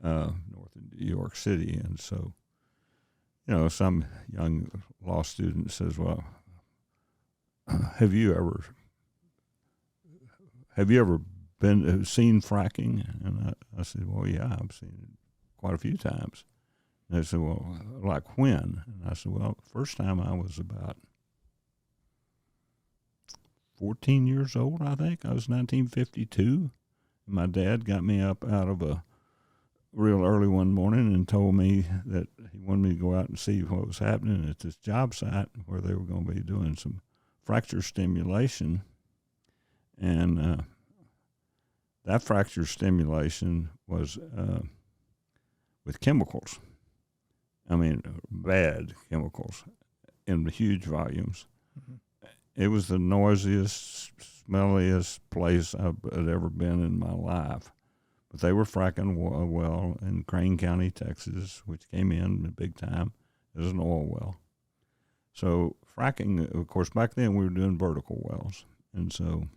north of New York City, and so, some young law student says, "Well, have you ever seen fracking?" And I said, "Well, yeah, I've seen it quite a few times." And they said, "Well, like when?" And I said, "Well, first time I was about 14 years old, I think. I was 1952. My dad got me up out of a real early one morning and told me that he wanted me to go out and see what was happening at this job site where they were going to be doing some fracture stimulation. And that fracture stimulation was with chemicals. I mean, bad chemicals in huge volumes. Mm-hmm. It was the noisiest, smelliest place I've ever been in my life. But they were fracking a well in Crane County, Texas, which came in big time as an oil well. So fracking, of course, back then we were doing vertical wells. And so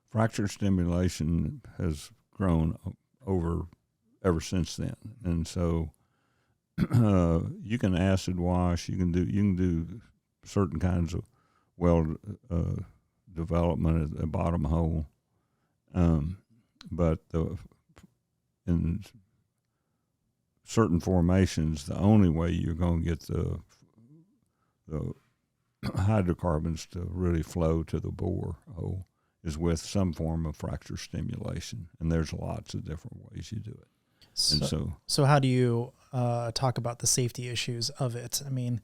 fracture stimulation has grown ever since then. And so you can acid wash, you can do certain kinds of well development at the bottom hole. But in certain formations, the only way you're going to get the hydrocarbons to really flow to the bore hole is with some form of fracture stimulation, and there's lots of different ways you do it. So how do you talk about the safety issues of it? I mean,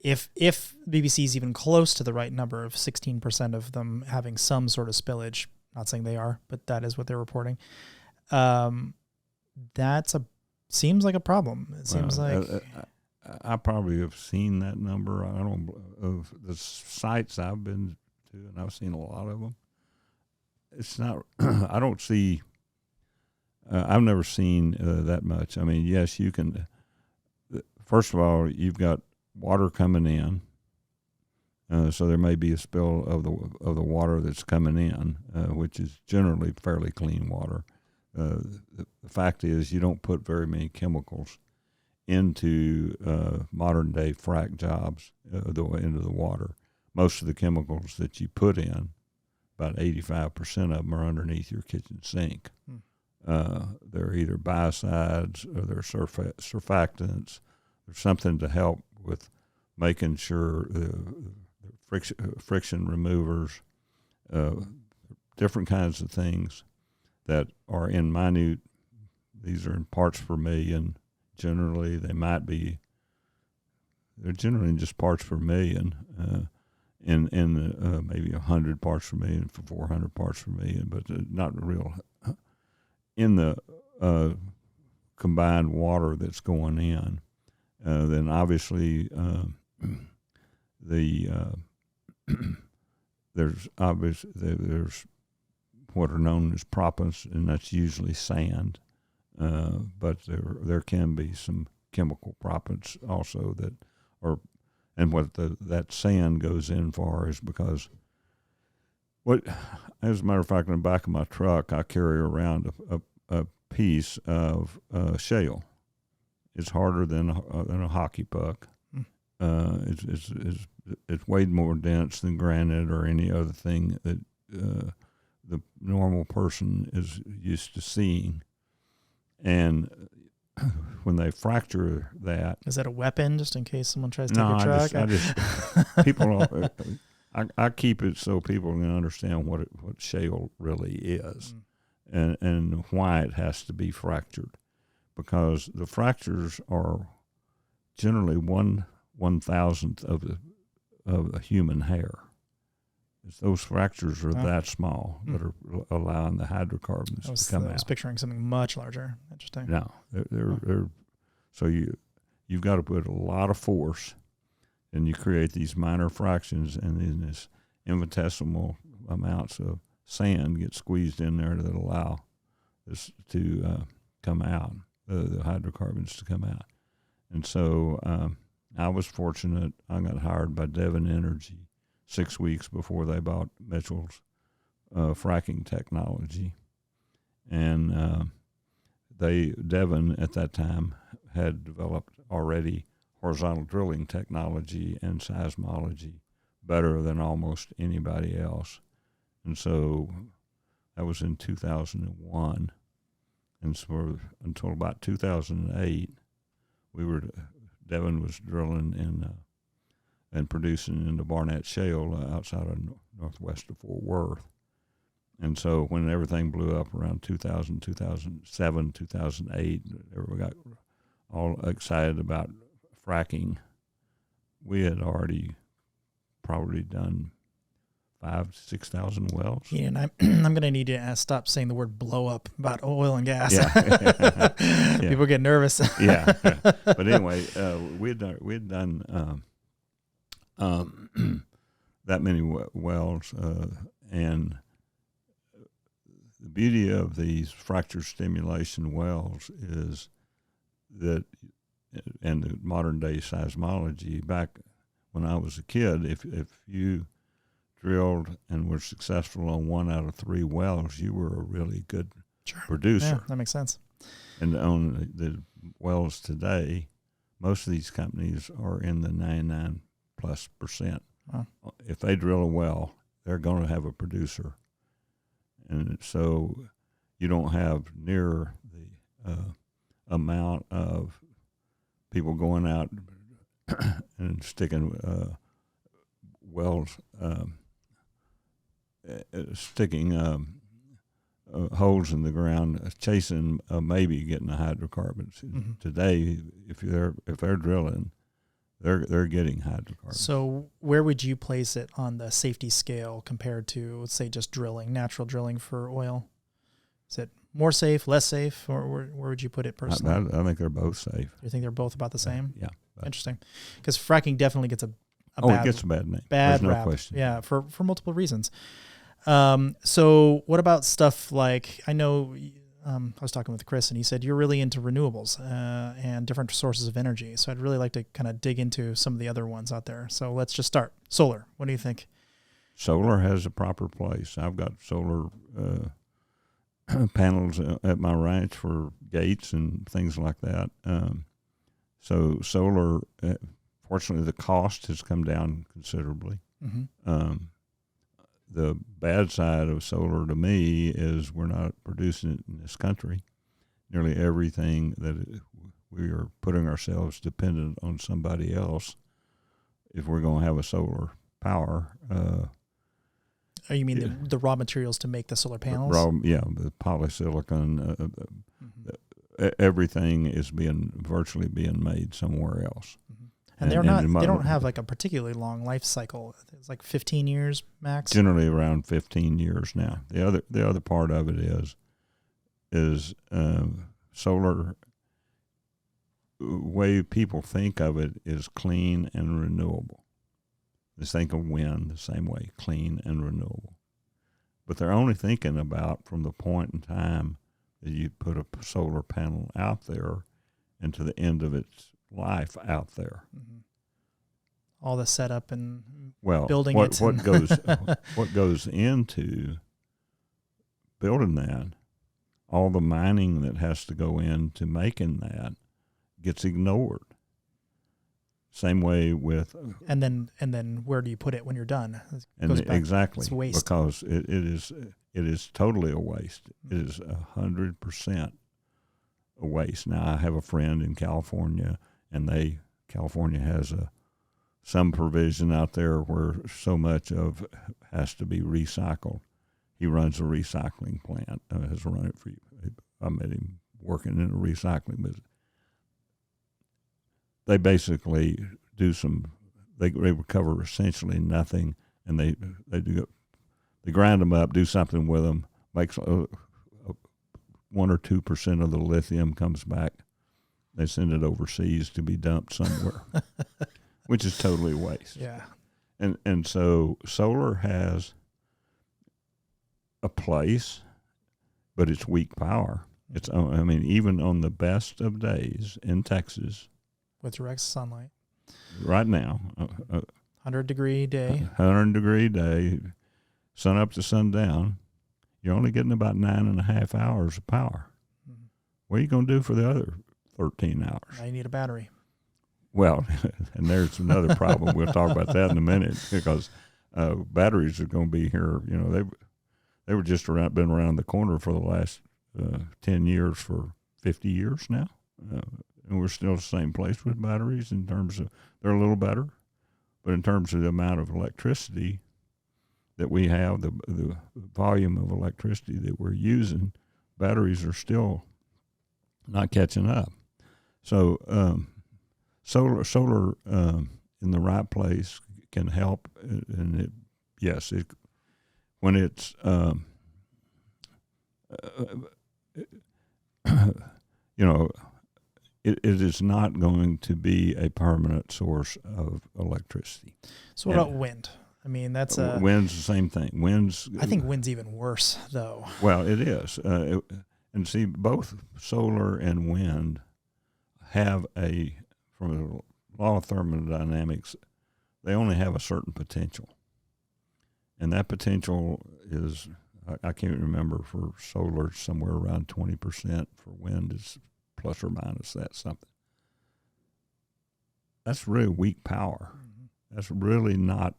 if BBC is even close to the right number of 16% of them having some sort of spillage, not saying they are, but that is what they're reporting. Seems like a problem. It seems like I probably have seen that number. I don't of the sites I've been to, and I've seen a lot of them. It's not. I don't see. I've never seen that much. I mean, yes, you can. First of all, you've got water coming in, So there may be a spill of the water that's coming in, which is generally fairly clean water. The fact is, you don't put very many chemicals into modern day frac jobs into the water. Most of the chemicals that you put in, about 85% of them are underneath your kitchen sink. They're either biocides or they're surfactants. There's something to help with making sure friction removers, different kinds of things that are in minute. These are in parts per million. Generally, they're generally just parts per million. In maybe 100 parts per million, for 400 parts per million, but not real. In the combined water that's going in, then obviously there's what are known as proppants, and that's usually sand. But there can be some chemical proppants also that are, and what that sand goes in for is because as a matter of fact, in the back of my truck, I carry around a piece of shale. It's harder than a hockey puck. It's way more dense than granite or any other thing that the normal person is used to seeing. And when they fracture that, is that a weapon just in case someone tries to take your truck? I just people. I keep it so people can understand what shale really is, and why it has to be fractured, because the fractures are generally 1/1000th of a human hair. Those fractures are that small that are allowing the hydrocarbons to come out. I was picturing something much larger. Interesting. No, they're so you've got to put a lot of force, and you create these minor fractions, and then this infinitesimal amounts of sand get squeezed in there that allow this to come out, the hydrocarbons to come out. And so I was fortunate. I got hired by Devon Energy 6 weeks before they bought Mitchell's fracking technology. And Devon at that time had developed already horizontal drilling technology and seismology better than almost anybody else. And so that was in 2001. And so until about 2008, Devon was drilling and producing in the Barnett Shale outside of northwest of Fort Worth. And so when everything blew up around 2000, 2007, 2008, everybody got all excited about fracking. We had already probably done 5,000 to 6,000 wells. Yeah, and I'm going to need to stop saying the word blow up about oil and gas. Yeah. People get nervous. Yeah. But anyway, we had done that many wells, and the beauty of these fracture stimulation wells is that, and the modern day seismology, back when I was a kid, if you drilled and were successful on 1 out of 3 wells, you were a really good producer. Yeah, that makes sense. And on the wells today, most of these companies are in the 99+%. Wow. If they drill a well, they're going to have a producer. And so you don't have near the amount of people going out and sticking wells, sticking holes in the ground, chasing maybe getting the hydrocarbons. Mm-hmm. Today, if they're drilling, they're getting hydrocarbons. So where would you place it on the safety scale compared to, let's say, just drilling, natural drilling for oil? Is it more safe, less safe, or where would you put it personally? I think they're both safe. You think they're both about the same? Yeah. Interesting. Because fracking definitely gets it gets a bad name. Bad There's no rap. question. Yeah, for multiple reasons. So what about stuff like, I know I was talking with Chris, and he said you're really into renewables and different sources of energy. So I'd really like to kind of dig into some of the other ones out there. So let's just start. Solar. What do you think? Solar has a proper place. I've got solar panels at my ranch for gates and things like that. So solar, fortunately, the cost has come down considerably. Mm-hmm. The bad side of solar to me is we're not producing it in this country. Nearly everything that we are putting ourselves dependent on somebody else if we're going to have a solar power. Oh, you mean the raw materials to make the solar panels? The polysilicon, everything is virtually being made somewhere else. Mm-hmm. And they don't have like a particularly long life cycle. It's like 15 years max. Generally around 15 years now. The other part of it is solar. Way people think of it is clean and renewable. They think of wind the same way, clean and renewable. But they're only thinking about from the point in time that you put a solar panel out there and to the end of its life out there. Mm-hmm. All the setup and building it. What goes into building that, all the mining that has to go into making that gets ignored. Same way with and then where do you put it when you're done? Exactly, it's waste. Because it is totally a waste. It is 100% a waste. Now I have a friend in California, and California has some provision out there where so much of has to be recycled. He runs a recycling plant. Has run it for you. I met him working in a recycling business. They basically they recover essentially nothing, and they grind them up, do something with them, makes 1 or 2% of the lithium comes back. They send it overseas to be dumped somewhere, which is totally waste. Yeah. And so solar has a place, but it's weak power. It's even on the best of days in Texas, with direct sunlight. Right now, 100-degree day. 100-degree day, sun up to sundown. You're only getting about 9.5 hours of power. Mm-hmm. What are you going to do for the other 13 hours? Now you need a battery. Well, and there's another problem. We'll talk about that in a minute, because batteries are going to be here. You know, they were just been around the corner for the last 10 years for 50 years now. And we're still the same place with batteries in terms of they're a little better, but in terms of the amount of electricity that we have, the volume of electricity that we're using, batteries are still not catching up. So solar in the right place can help, and when it's It is not going to be a permanent source of electricity. So what about wind? I mean, that's wind's the same thing. I think wind's even worse, though. Well, it is. And see, both solar and wind have from the law of thermodynamics, they only have a certain potential. And that potential is, I can't remember, for solar, somewhere around 20%. For wind, is plus or minus that something. That's really weak power. Mm-hmm. That's really not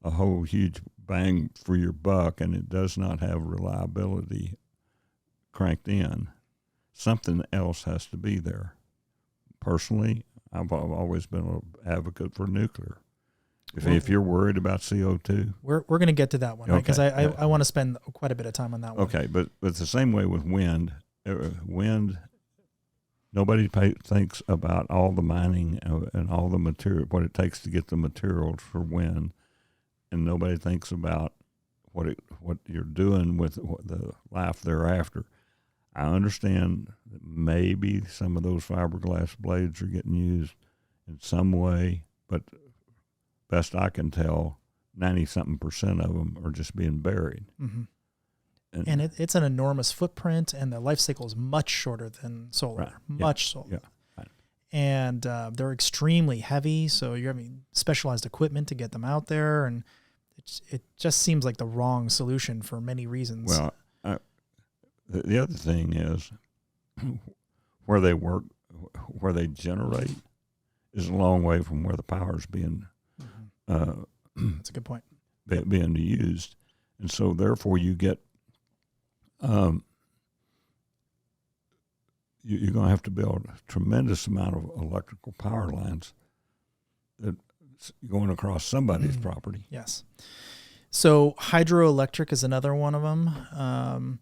a whole huge bang for your buck, and it does not have reliability cranked in. Something else has to be there. Personally, I've always been an advocate for nuclear. If you're worried about CO2, we're going to get to that one, because okay. I want to spend quite a bit of time on that one. Okay, but the same way with wind. Nobody thinks about all the mining and all the material, what it takes to get the materials for wind, and nobody thinks about what you're doing with the life thereafter. I understand that maybe some of those fiberglass blades are getting used in some way, but best I can tell, 90-something% of them are just being buried. Mm-hmm. And it's an enormous footprint, and the life cycle is much shorter than solar, right. much solar. Yeah. Right. And they're extremely heavy, so you're having specialized equipment to get them out there, and it just seems like the wrong solution for many reasons. Well, the other thing is where they work, where they generate, is a long way from where the power is being. That's a good point. Being used, and so therefore you get. You're going to have to build a tremendous amount of electrical power lines that going across somebody's property. Yes. So hydroelectric is another one of them.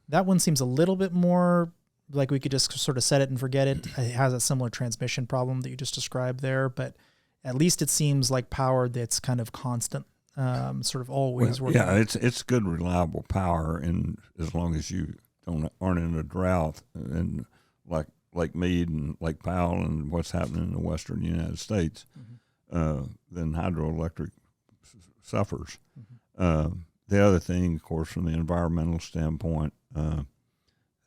That one seems a little bit more like we could just sort of set it and forget it. It has a similar transmission problem that you just described there, but at least it seems like power that's kind of constant, sort of always working. Yeah, it's good, reliable power, and as long as you aren't in a drought, and like Lake Mead and Lake Powell and what's happening in the western United States, then hydroelectric suffers. The other thing, of course, from the environmental standpoint,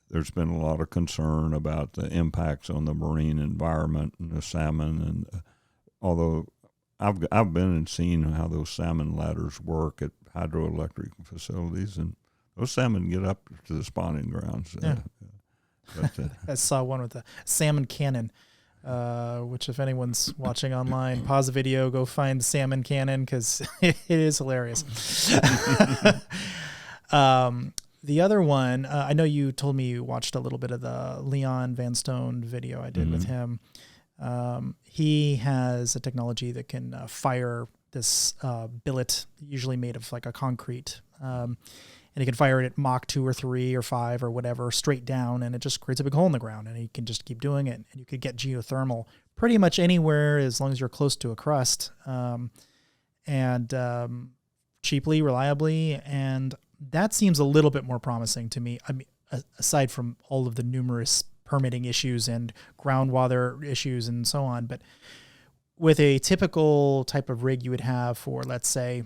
there's been a lot of concern about the impacts on the marine environment and the salmon. And although I've been and seen how those salmon ladders work at hydroelectric facilities, and those salmon get up to the spawning grounds. I saw one with a salmon cannon, which if anyone's watching online, pause the video, go find salmon cannon, because it is hilarious. The other one, I know you told me you watched a little bit of the Leon Van Stone video I did with him. He has a technology that can fire this billet, usually made of like a concrete, and he can fire it at Mach 2 or 3 or 5 or whatever, straight down, and it just creates a big hole in the ground, and he can just keep doing it. And you could get geothermal pretty much anywhere as long as you're close to a crust, and cheaply, reliably, and that seems a little bit more promising to me. I mean, aside from all of the numerous permitting issues and groundwater issues and so on, but with a typical type of rig you would have for, let's say,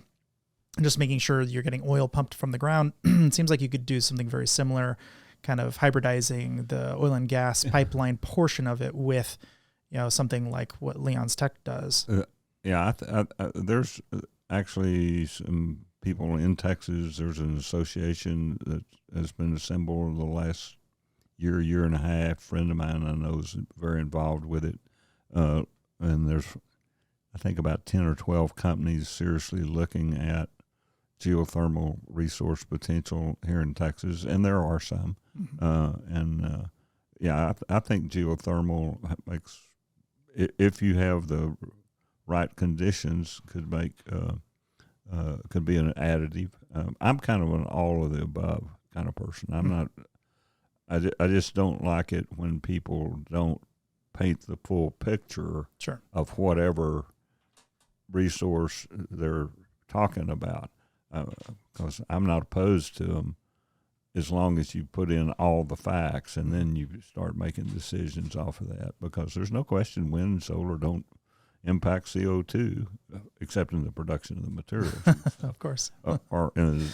just making sure you're getting oil pumped from the ground, it seems like you could do something very similar, kind of hybridizing the oil and gas pipeline portion of it with, something like what Leon's Tech does. There's actually some people in Texas. There's an association that has been assembled the last year and a half. A friend of mine I know is very involved with it. And there's, I think, about 10 or 12 companies seriously looking at geothermal resource potential here in Texas, and there are some. I think geothermal makes, if you have the right conditions, could be an additive. I'm kind of an all of the above kind of person. I'm not. I just don't like it when people don't paint the full picture of whatever resource they're talking about. Because I'm not opposed to them as long as you put in all the facts and then you start making decisions off of that. Because there's no question wind and solar don't impact CO2, except in the production of the materials. Of course. Or in the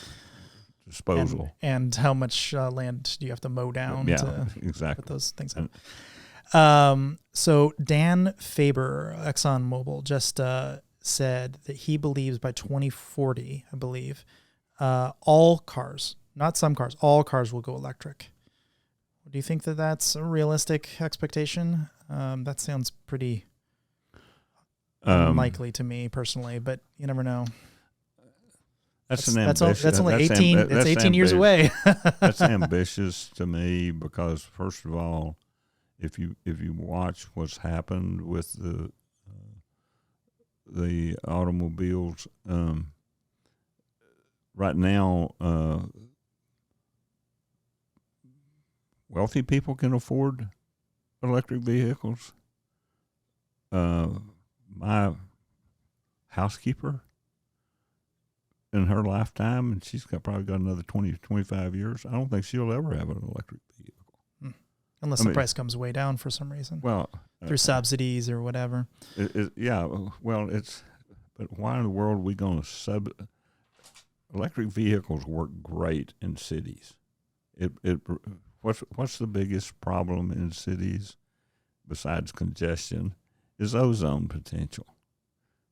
disposal. And how much land do you have to mow down to exactly. put those things out? So Dan Faber, ExxonMobil, just said that he believes by 2040, I believe, all cars, not some cars, all cars will go electric. Do you think that that's a realistic expectation? That sounds pretty unlikely to me personally, but you never know. That's only 18 years away. That's ambitious to me because, first of all, if you watch what's happened with the automobiles right now, wealthy people can afford electric vehicles. My housekeeper, in her lifetime, and she's probably got another 20 to 25 years, I don't think she'll ever have an electric vehicle. Unless the price comes way down for some reason. Well, through subsidies or whatever. But why in the world are we going to electric vehicles work great in cities. What's the biggest problem in cities besides congestion is ozone potential.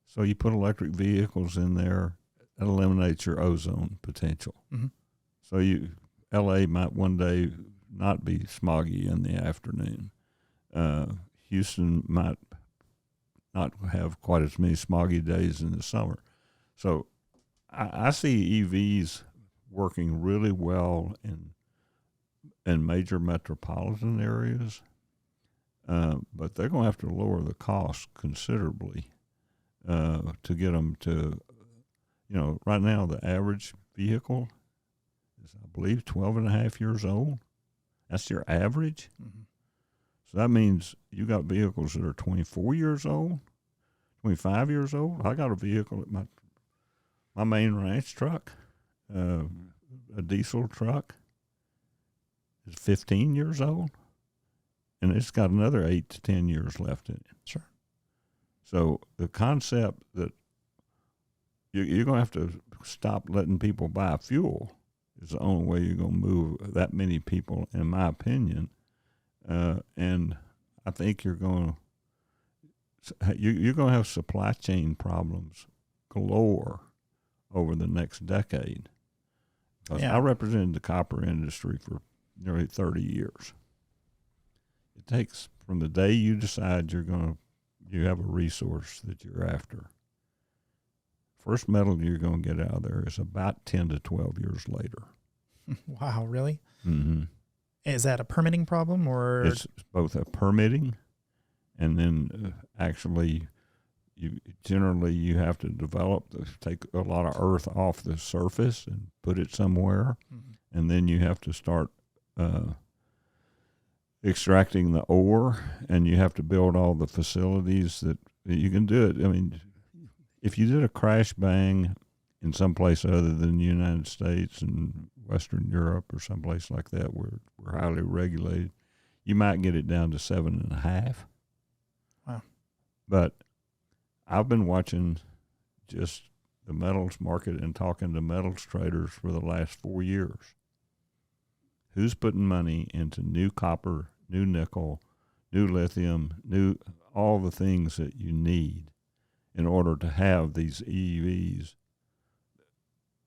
So you put electric vehicles in there, it eliminates your ozone potential. Mm-hmm. So LA might one day not be smoggy in the afternoon. Houston might not have quite as many smoggy days in the summer. So I see EVs working really well in major metropolitan areas, but they're going to have to lower the cost considerably to get them to, right now the average vehicle is, I believe, 12 and a half years old. That's your average. Mm-hmm. So that means you got vehicles that are 24 years old, 25 years old. I got a vehicle at my main ranch truck, a diesel truck, is 15 years old, and it's got another 8 to 10 years left in it. Sure. So the concept that you're going to have to stop letting people buy fuel is the only way you're going to move that many people, in my opinion. And I think you're going to have supply chain problems galore over the next decade. Yeah. I represented the copper industry for nearly 30 years. It takes from the day you decide you have a resource that you're after. First metal you're going to get out of there is about 10 to 12 years later. Wow, really? Mm-hmm. Is that a permitting problem, or? It's both a permitting, and then actually you have to take a lot of earth off the surface and put it somewhere, Mm-hmm. and then you have to start extracting the ore, and you have to build all the facilities that you can do it. I mean, if you did a crash bang in some place other than the United States and Western Europe or someplace like that where we're highly regulated, you might get it down to 7.5. Wow. But I've been watching just the metals market and talking to metals traders for the last 4 years. Who's putting money into new copper, new nickel, new lithium, all the things that you need in order to have these EVs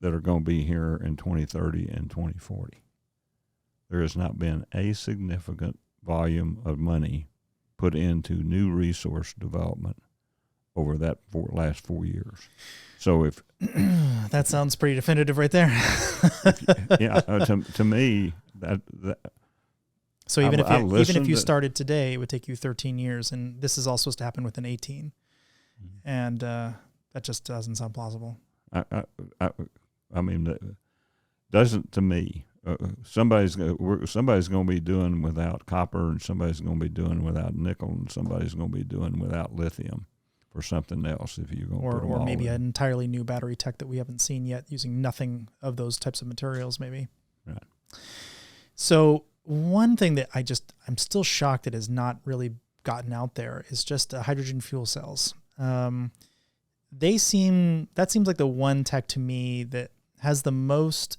that are going to be here in 2030 and 2040. There has not been a significant volume of money put into new resource development over that last 4 years. So if that sounds pretty definitive right there. to me that so even if you started today, it would take you 13 years, and this is all supposed to happen within 18, and that just doesn't sound plausible. I mean, that doesn't to me. Somebody's going to be doing without copper, and somebody's going to be doing without nickel, and somebody's going to be doing without lithium for something else. If you're going to put them or all maybe in. an entirely new battery tech that we haven't seen yet, using nothing of those types of materials, maybe. Right. So one thing that I'm still shocked that has not really gotten out there is just hydrogen fuel cells. That seems like the one tech to me that has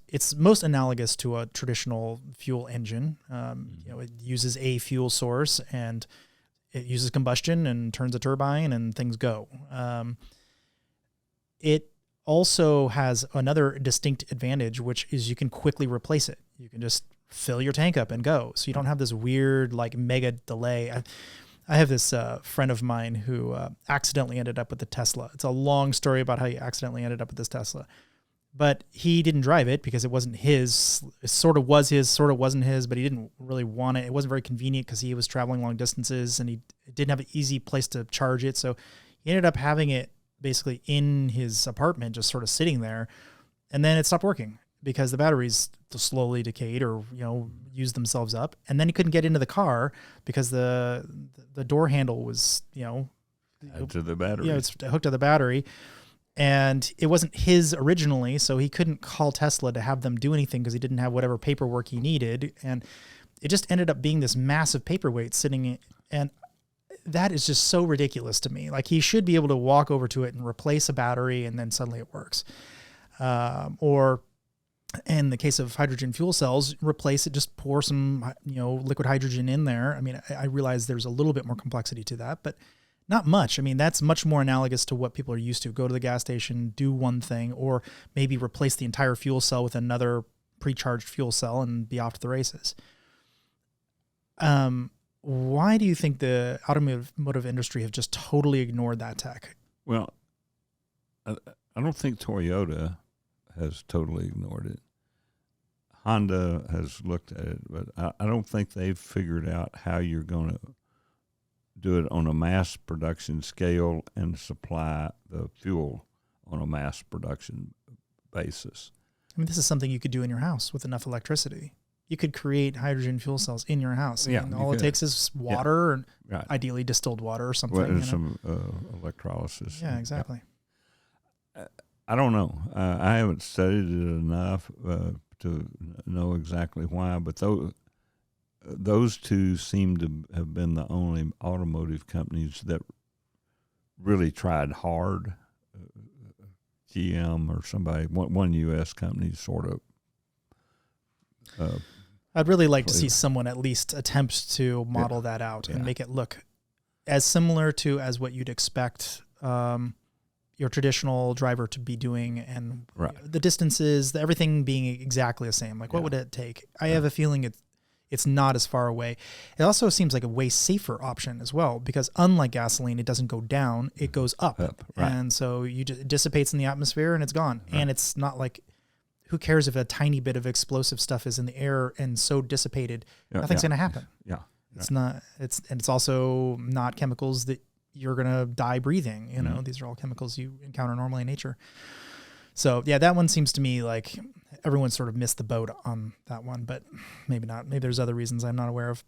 it's most analogous to a traditional fuel engine. It uses a fuel source and it uses combustion and turns a turbine and things go. It also has another distinct advantage, which is you can quickly replace it. You can just fill your tank up and go. So you don't have this weird mega delay. I have this friend of mine who accidentally ended up with the Tesla. It's a long story about how he accidentally ended up with this Tesla. But he didn't drive it because it wasn't his. It sort of was his, sort of wasn't his, but he didn't really want it. It wasn't very convenient because he was traveling long distances and he didn't have an easy place to charge it. So he ended up having it basically in his apartment, just sort of sitting there. And then it stopped working because the batteries slowly decayed or, used themselves up. And then he couldn't get into the car because the door handle was, to the battery. Yeah, it's hooked to the battery. And it wasn't his originally, so he couldn't call Tesla to have them do anything because he didn't have whatever paperwork he needed. And it just ended up being this massive paperweight sitting in, and that is just so ridiculous to me. Like, he should be able to walk over to it and replace a battery and then suddenly it works. Or in the case of hydrogen fuel cells, replace it, just pour some, liquid hydrogen in there. I mean, I realize there's a little bit more complexity to that, but not much. I mean, that's much more analogous to what people are used to. Go to the gas station, do one thing, or maybe replace the entire fuel cell with another pre-charged fuel cell and be off to the races. Why do you think the automotive industry have just totally ignored that tech? Well, I don't think Toyota has totally ignored it. Honda has looked at it, but I don't think they've figured out how you're going to do it on a mass production scale and supply the fuel on a mass production basis. I mean, this is something you could do in your house with enough electricity. You could create hydrogen fuel cells in your house. And all it takes is water, and ideally distilled water or something. Well, some electrolysis. Yeah, exactly. I don't know. I haven't studied it enough to know exactly why, but those two seem to have been the only automotive companies that really tried hard. GM or somebody, one U.S. company sort of. I'd really like to see someone at least attempt to model that out and make it look as similar to as what you'd expect your traditional driver to be doing, and the distances, everything being exactly the same. Like, what would it take? I have a feeling it's not as far away. It also seems like a way safer option as well, because unlike gasoline, it doesn't go down, it goes up. And so it dissipates in the atmosphere and it's gone. And it's not like, who cares if a tiny bit of explosive stuff is in the air and so dissipated, nothing's going to happen. It's not, it's also not chemicals that you're going to die breathing. These are all chemicals you encounter normally in nature. So that one seems to me like everyone sort of missed the boat on that one, but maybe not. Maybe there's other reasons I'm not aware of.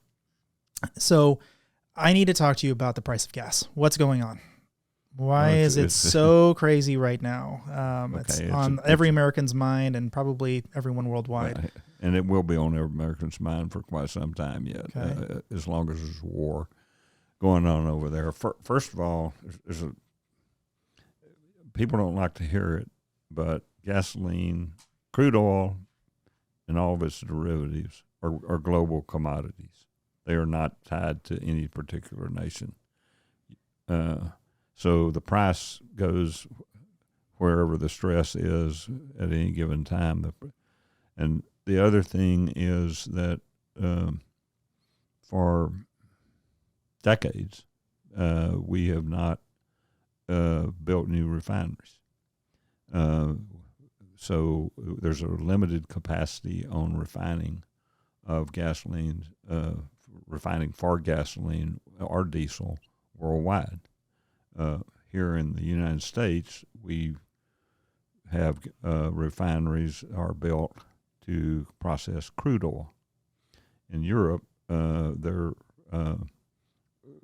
So I need to talk to you about the price of gas. What's going on? Why is it so crazy right now? It's on every American's mind and probably everyone worldwide. And it will be on every American's mind for quite some time yet, as long as there's war going on over there. First of all, people don't like to hear it, but gasoline, crude oil, and all of its derivatives are global commodities. They are not tied to any particular nation. So the price goes wherever the stress is at any given time. And the other thing is that for decades, we have not built new refineries. So there's a limited capacity on refining of gasoline, refining for gasoline or diesel worldwide. Here in the United States, we have refineries are built to process crude oil. In Europe,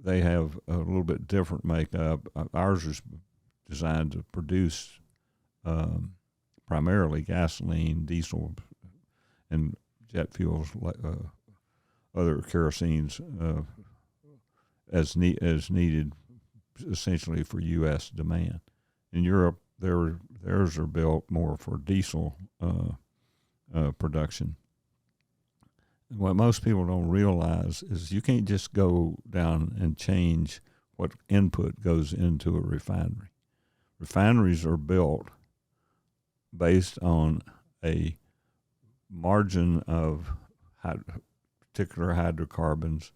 they have a little bit different makeup. Ours is designed to produce primarily gasoline, diesel, and jet fuels, like other kerosenes, as needed, essentially for U.S. demand. In Europe, theirs are built more for diesel production. What most people don't realize is you can't just go down and change what input goes into a refinery. Refineries are built based on a margin of particular hydrocarbons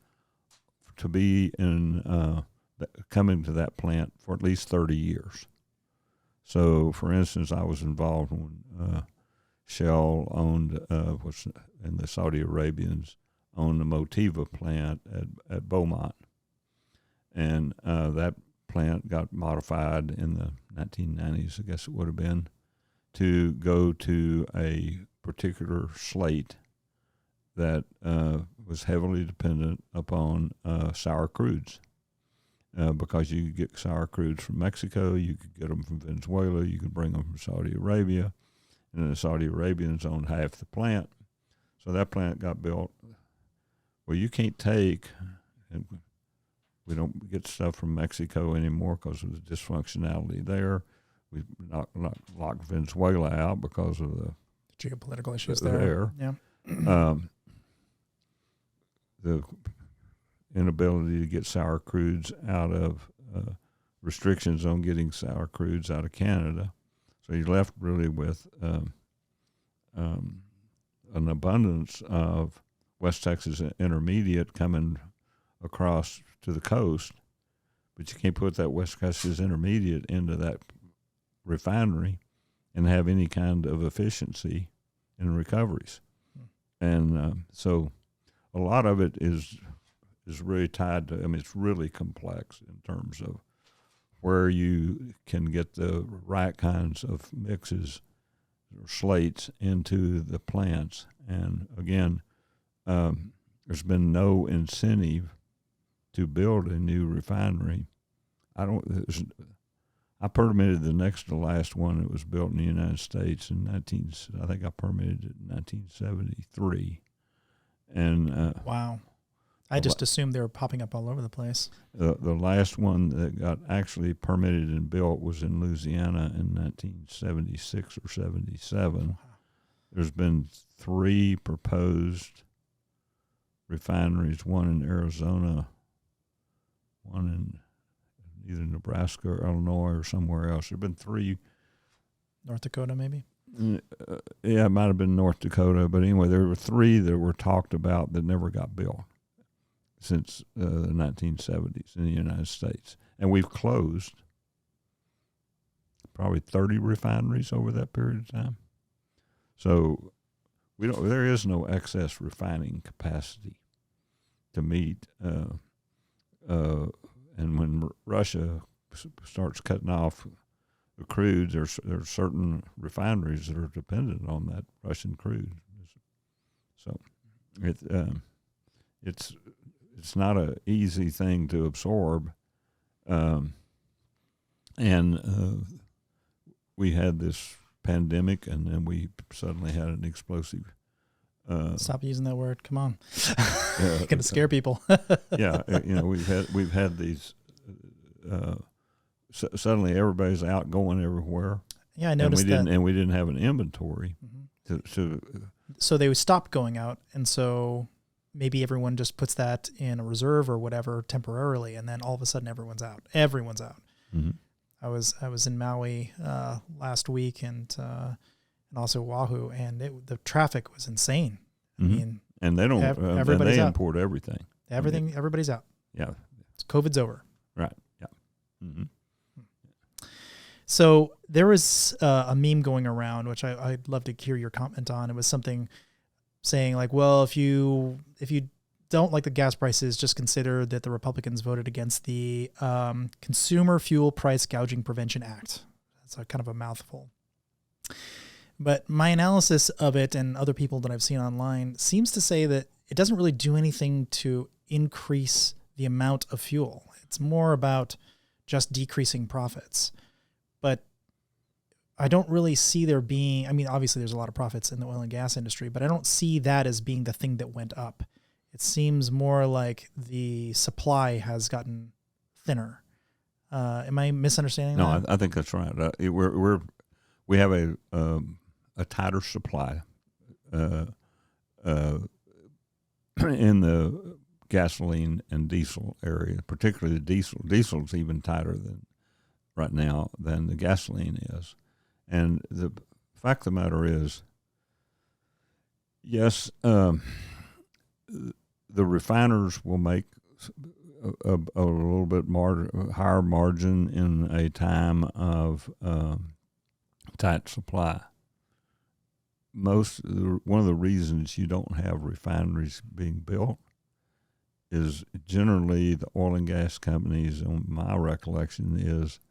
to be in coming to that plant for at least 30 years. So, for instance, I was involved when Shell owned, and the Saudi Arabians owned the Motiva plant at Beaumont. And that plant got modified in the 1990s, I guess it would have been, to go to a particular slate that was heavily dependent upon sour crudes. Because you could get sour crudes from Mexico, you could get them from Venezuela, you could bring them from Saudi Arabia, and the Saudi Arabians owned half the plant. So that plant got built. Well, you can't take, and we don't get stuff from Mexico anymore because of the dysfunctionality there. locked Venezuela out because of the geopolitical issues there. Yeah. The inability to get sour crudes out of restrictions on getting sour crudes out of Canada. So you're left really with an abundance of West Texas Intermediate coming across to the coast, but you can't put that West Texas Intermediate into that refinery and have any kind of efficiency in recoveries. And so a lot of it is really tied to, it's really complex in terms of where you can get the right kinds of mixes or slates into the plants. And again, there's been no incentive to build a new refinery. I permitted the next to last one that was built in the United States I think I permitted it in 1973. And wow. I just assumed they were popping up all over the place. The last one that got actually permitted and built was in Louisiana in 1976 or 77. Wow. There's been 3 proposed refineries, one in Arizona, one in either Nebraska or Illinois or somewhere else. There have been 3. North Dakota, maybe? Yeah, it might have been North Dakota. But anyway, there were 3 that were talked about that never got built since the 1970s in the United States. And we've closed probably 30 refineries over that period of time. So there is no excess refining capacity to meet. And when Russia starts cutting off the crude, there's certain refineries that are dependent on that Russian crude. So it's not an easy thing to absorb. And we had this pandemic, and then we suddenly had an explosive. Stop using that word. Come on, you're gonna scare people. Yeah, we've had these. Suddenly, everybody's out going everywhere. Yeah, I noticed that. And we didn't have an inventory. So they stopped going out, and so maybe everyone just puts that in a reserve or whatever temporarily, and then all of a sudden everyone's out. Everyone's out. Mm-hmm. I was in Maui last week and also Oahu, and the traffic was insane. Mm-hmm. I mean, and they don't. Everybody's they out. import everything. Everybody's out. Yeah. COVID's over. Right. Yeah. Mm-hmm. So there was a meme going around, which I'd love to hear your comment on. It was something saying like, well, if you don't like the gas prices, just consider that the Republicans voted against the Consumer Fuel Price Gouging Prevention Act. That's kind of a mouthful. But my analysis of it and other people that I've seen online seems to say that it doesn't really do anything to increase the amount of fuel. It's more about just decreasing profits. But I don't really see there being, obviously there's a lot of profits in the oil and gas industry, but I don't see that as being the thing that went up. It seems more like the supply has gotten thinner. Am I misunderstanding that? No, I think that's right. We have a tighter supply in the gasoline and diesel area, particularly the diesel. Diesel's even tighter right now than the gasoline is. And the fact of the matter is, yes, the refiners will make a little bit higher margin in a time of tight supply. One of the reasons you don't have refineries being built is generally the oil and gas companies, on my recollection, is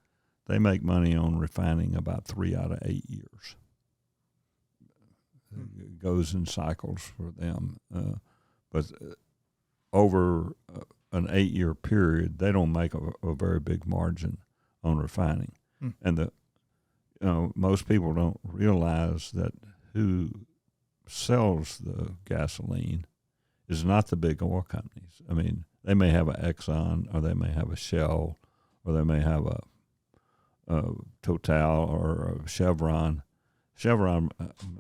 they make money on refining about 3 out of 8 years. It goes in cycles for them. But over an 8-year period, they don't make a very big margin on refining. And most people don't realize that who sells the gasoline is not the big oil companies. They may have an Exxon, or they may have a Shell, or they may have Total or Chevron. Chevron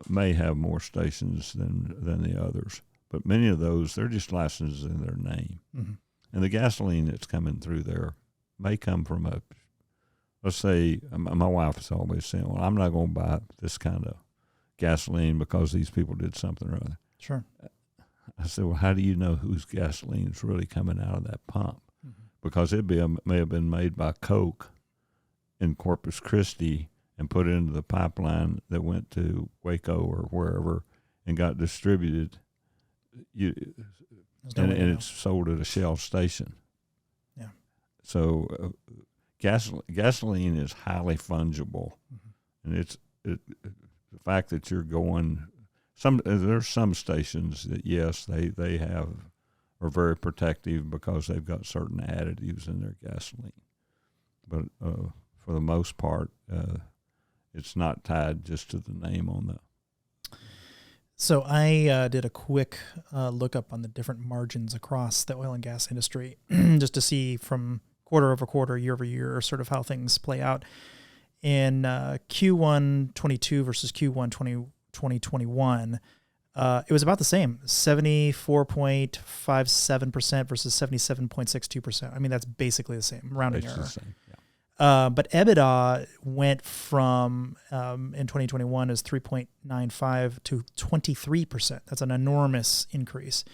may have more stations than the others, but many of those, they're just licenses in their name. Mm-hmm. And the gasoline that's coming through there may come from let's say, my wife is always saying, well, I'm not going to buy this kind of gasoline because these people did something or other. Sure. I said, well, how do you know whose gasoline is really coming out of that pump? Mm-hmm. Because it may have been made by Coke in Corpus Christi and put into the pipeline that went to Waco or wherever and got distributed. And it's sold at a Shell station. Yeah. So gasoline is highly fungible, and the fact that you're going. There's some stations that yes they are very protective because they've got certain additives in their gasoline, but for the most part, it's not tied just to the name on the. So I did a quick lookup on the different margins across the oil and gas industry, just to see from quarter over quarter, year over year, sort of how things play out. In Q1 22 versus Q1 2021, it was about the same, 74.57% versus 77.62%. I mean, that's basically the same, rounding error. But EBITDA went from, in 2021, is 3.95 to 23%. That's an enormous increase.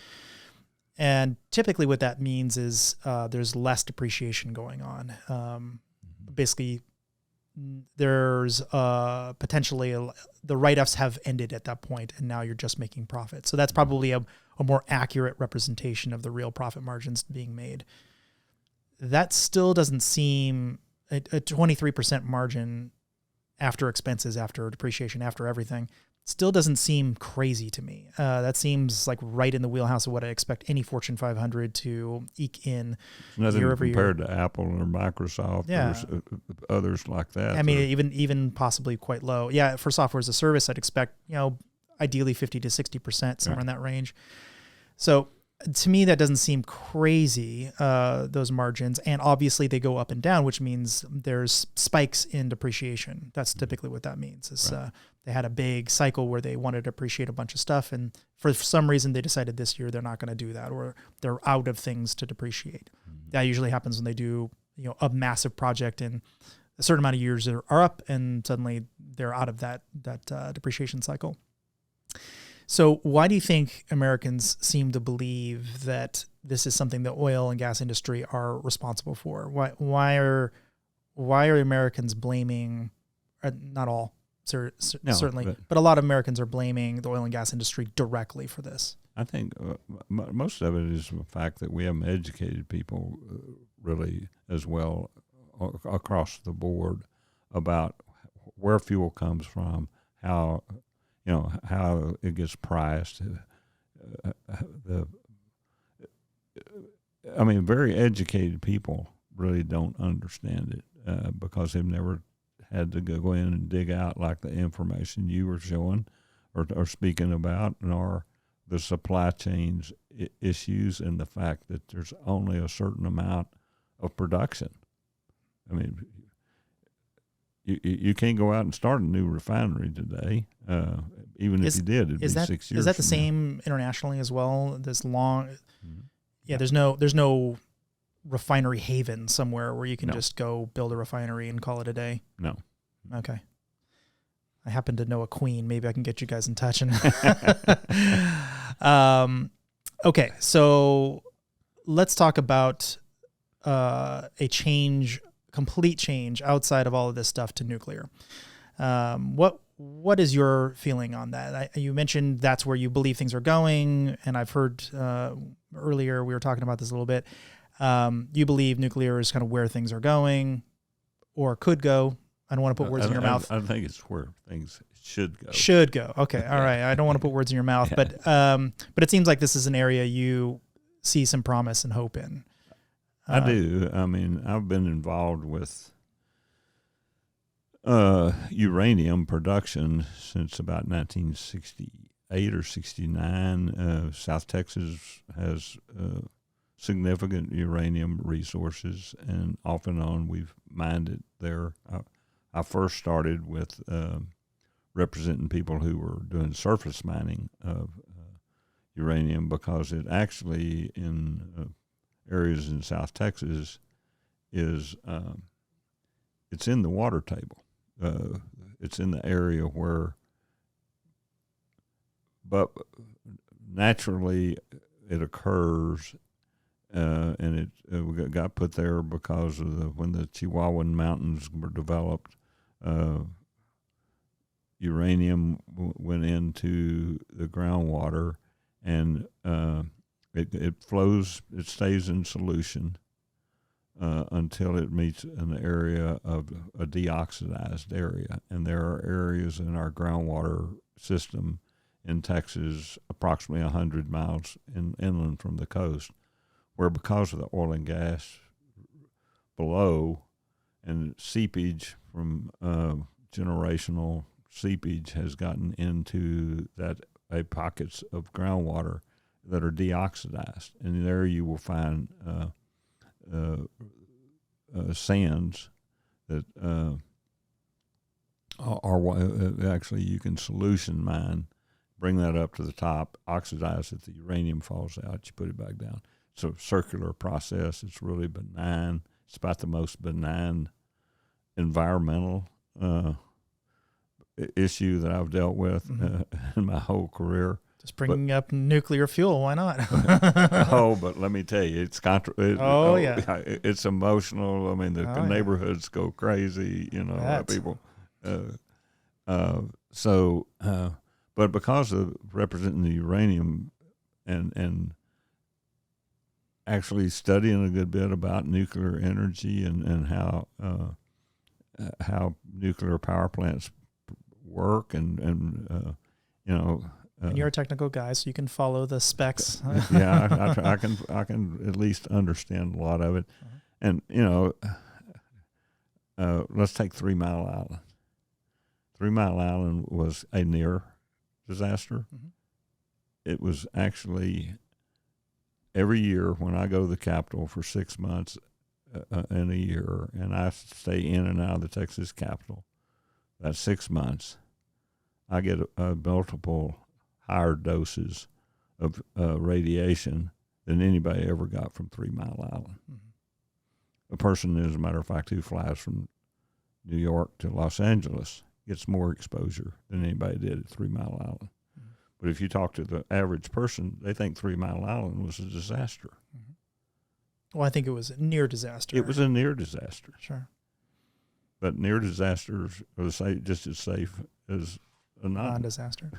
And typically what that means is there's less depreciation going on. Basically, there's potentially the write-offs have ended at that point, and now you're just making profit. So that's probably a more accurate representation of the real profit margins being made. That still doesn't seem a 23% margin after expenses, after depreciation, after everything. Still doesn't seem crazy to me. That seems like right in the wheelhouse of what I expect any Fortune 500 to eke in year over year. Nothing compared to Apple or Microsoft or others like that. I mean, even possibly quite low. Yeah, for software as a service, I'd expect, ideally 50 to 60%, somewhere in that range. So to me, that doesn't seem crazy, those margins. And obviously they go up and down, which means there's spikes in depreciation. That's typically what that means. Is they had a big cycle where they wanted to depreciate a bunch of stuff. And for some reason, they decided this year they're not going to do that, or they're out of things to depreciate. Mm-hmm. That usually happens when they do a massive project and a certain amount of years are up, and suddenly they're out of that depreciation cycle. So why do you think Americans seem to believe that this is something the oil and gas industry are responsible for? Why are Americans blaming, not all, certainly, but a lot of Americans are blaming the oil and gas industry directly for this? I think most of it is the fact that we haven't educated people really as well across the board about where fuel comes from, how it gets priced. Very educated people really don't understand it because they've never had to go in and dig out like the information you were showing or speaking about, nor the supply chains issues and the fact that there's only a certain amount of production. I mean, you can't go out and start a new refinery today. Even if you did, it'd be 6 years. Is that the same internationally as well? This long, there's no refinery haven somewhere where you can just go build a refinery and call it a day. No. Okay. I happen to know a queen. Maybe I can get you guys in touch. Okay, so let's talk about a complete change outside of all of this stuff to nuclear. What is your feeling on that? You mentioned that's where you believe things are going, and I've heard earlier we were talking about this a little bit. You believe nuclear is kind of where things are going, or could go. I don't want to put words in your mouth. I think it's where things should go. Should go. Okay, all right. I don't want to put words in your mouth, but it seems like this is an area you see some promise and hope in. I do. I mean, I've been involved with uranium production since about 1968 or 69. South Texas has significant uranium resources, and off and on we've mined it there. I first started with representing people who were doing surface mining of uranium, because it actually in areas in South Texas is it's in the water table. It's in the area where, but naturally it occurs, and it got put there because of when the Chihuahuan Mountains were developed. Uranium went into the groundwater, and it flows. It stays in solution until it meets an area of a deoxidized area. And there are areas in our groundwater system in Texas, approximately 100 miles inland from the coast, where because of the oil and gas below and seepage from generational seepage has gotten into pockets of groundwater that are deoxidized, and there you will find sands that are actually, you can solution mine, bring that up to the top, oxidize it, the uranium falls out, you put it back down. It's a circular process. It's really benign. It's about the most benign environmental issue that I've dealt with in my whole career. Just bringing up nuclear fuel, why not? But let me tell you, it's it's emotional. I mean, the neighborhoods go crazy. People. But because of representing the uranium and actually studying a good bit about nuclear energy and how nuclear power plants work, and you're a technical guy, so you can follow the specs. I can at least understand a lot of it. And let's take 3 Mile Island. 3 Mile Island was a near disaster. It was actually, every year when I go to the Capitol for 6 months in a year, and I stay in and out of the Texas Capitol, that's 6 months, I get multiple higher doses of radiation than anybody ever got from 3 Mile Island. A person, as a matter of fact, who flies from New York to Los Angeles gets more exposure than anybody did at 3 Mile Island. But if you talk to the average person, they think 3 Mile Island was a disaster. Well, I think it was a near disaster. It was a near disaster. Sure. But near disasters are just as safe as a non-disaster.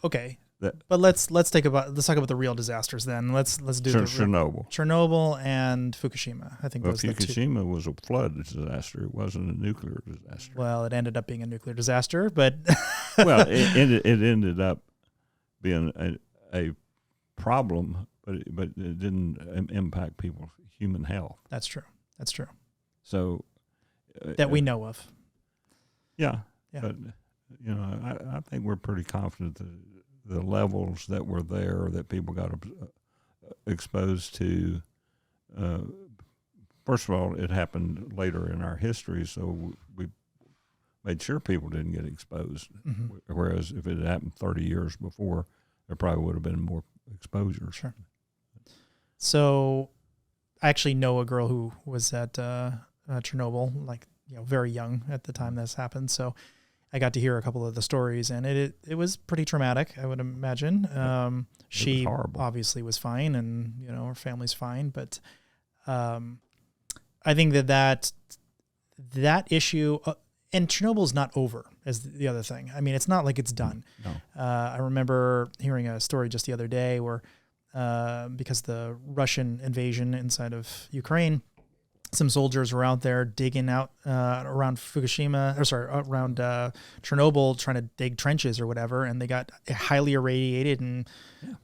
Okay. But let's talk about the real disasters then. Let's do Chernobyl and Fukushima. I think those Fukushima was a flood disaster. It wasn't a nuclear disaster. Well, it ended up being a nuclear disaster, but it ended up being a problem, but it didn't impact people's human health. That's true. So that we know of. Yeah. But I think we're pretty confident that the levels that were there, that people got exposed to, first of all, it happened later in our history, so we made sure people didn't get exposed. Whereas if it had happened 30 years before, there probably would have been more exposure. Sure. So I actually know a girl who was at Chernobyl, very young at the time this happened. So I got to hear a couple of the stories, and it was pretty traumatic, I would imagine. She obviously was fine, and her family's fine, but I think that issue, and Chernobyl's not over, as the other thing. I mean, it's not like it's done. No. I remember hearing a story just the other day where because the Russian invasion inside of Ukraine, some soldiers were out there digging out around Chernobyl, trying to dig trenches or whatever, and they got highly irradiated, and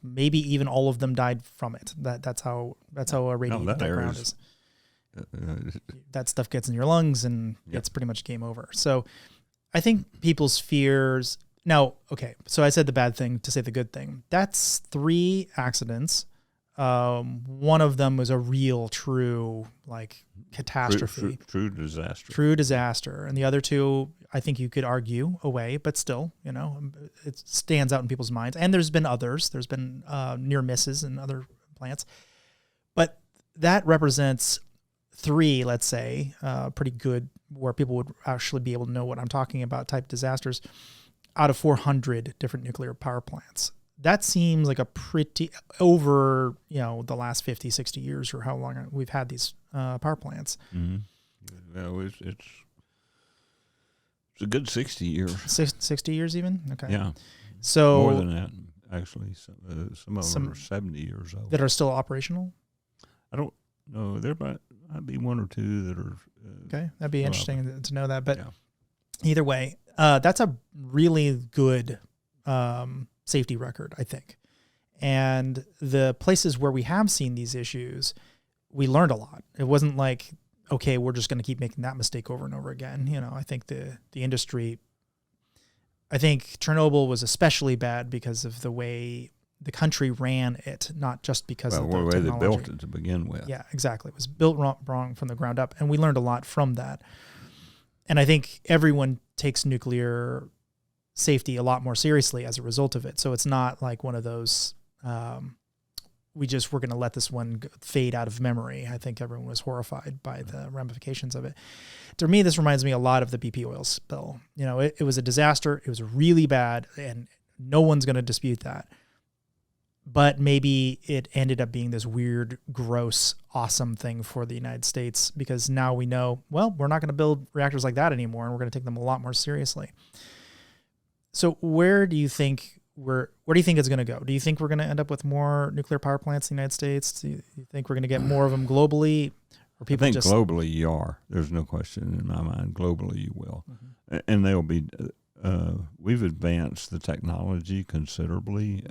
maybe even all of them died from it. That's how irradiated that ground is. That stuff gets in your lungs, and it's pretty much game over. So I think people's fears. Now, okay, so I said the bad thing to say the good thing. That's 3 accidents One of them was a real, true, like, catastrophe. True disaster. True disaster. And the other two, I think you could argue away, but still, it stands out in people's minds. And there's been others. There's been near misses in other plants. But that represents 3, let's say, pretty good, where people would actually be able to know what I'm talking about, type disasters, out of 400 different nuclear power plants. That seems like a pretty, over, the last 50, 60 years or how long we've had these power plants. Mm-hmm. Well, it's a good 60 years. 60 years even? Okay. Yeah. So more than that, actually. Some of them are 70 years old. That are still operational? I don't know. There might be 1 or 2 that are. Okay. That'd be interesting to know that. But either way, that's a really good safety record, I think. And the places where we have seen these issues, we learned a lot. It wasn't like, okay, we're just going to keep making that mistake over and over again. I think the industry, I think Chernobyl was especially bad because of the way the country ran it, not just because of the way they built it to begin with. Yeah, exactly. It was built wrong from the ground up, and we learned a lot from that. And I think everyone takes nuclear safety a lot more seriously as a result of it. So it's not like one of those, we're going to let this one fade out of memory. I think everyone was horrified by the ramifications of it. To me, this reminds me a lot of the BP oil spill. It was a disaster. It was really bad, and no one's going to dispute that. But maybe it ended up being this weird, gross, awesome thing for the United States, because now we know, well, we're not going to build reactors like that anymore, and we're going to take them a lot more seriously. So where do you think it's going to go? Do you think we're going to end up with more nuclear power plants in the United States? Do you think we're going to get more of them globally? Or people I think globally you are. There's no question in my mind. Globally you will. Mm-hmm. And they'll be, we've advanced the technology considerably.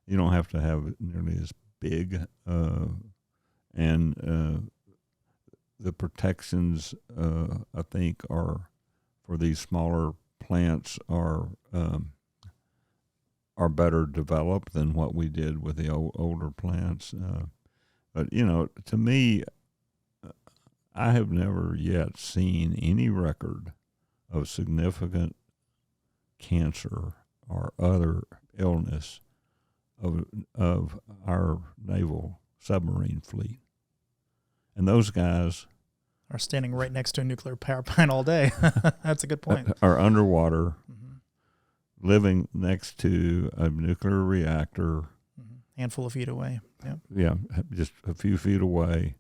You don't have to have it nearly as big. And the protections, I think, are for these smaller plants are better developed than what we did with the older plants. But to me, I have never yet seen any record of significant cancer or other illness of our naval submarine fleet. And those guys are standing right next to a nuclear power plant all day. That's a good point. Are underwater, living next to a nuclear reactor. Handful of feet away. Yep. Yeah, just a few feet away,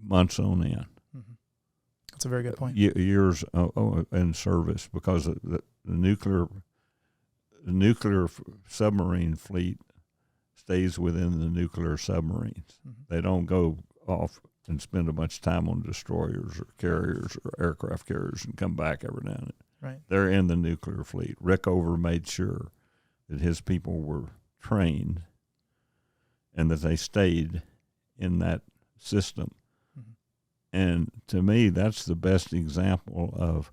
months on end. That's a very good point. Years in service, because the nuclear submarine fleet stays within the nuclear submarines. They don't go off and spend a bunch of time on destroyers or carriers or aircraft carriers and come back every now and then. Right. They're in the nuclear fleet. Rickover made sure that his people were trained and that they stayed in that system. And to me, that's the best example of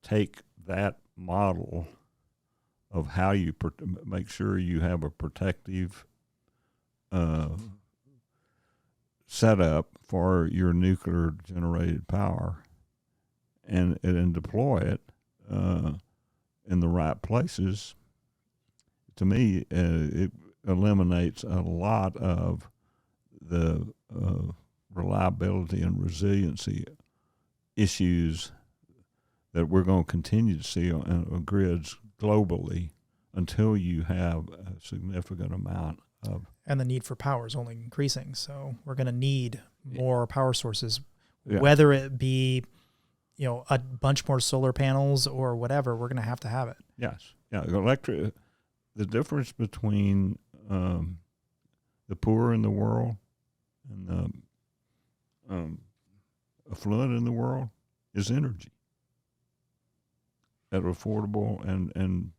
take that model of how you make sure you have a protective setup for your nuclear generated power and deploy it in the right places. To me, it eliminates a lot of the reliability and resiliency issues that we're going to continue to see on grids globally until you have a significant amount of... And the need for power is only increasing, so we're going to need more power sources, whether it be, a bunch more solar panels or whatever. We're going to have it. Yes. Yeah. The difference between the poor in the world and the affluent in the world is energy. At affordable and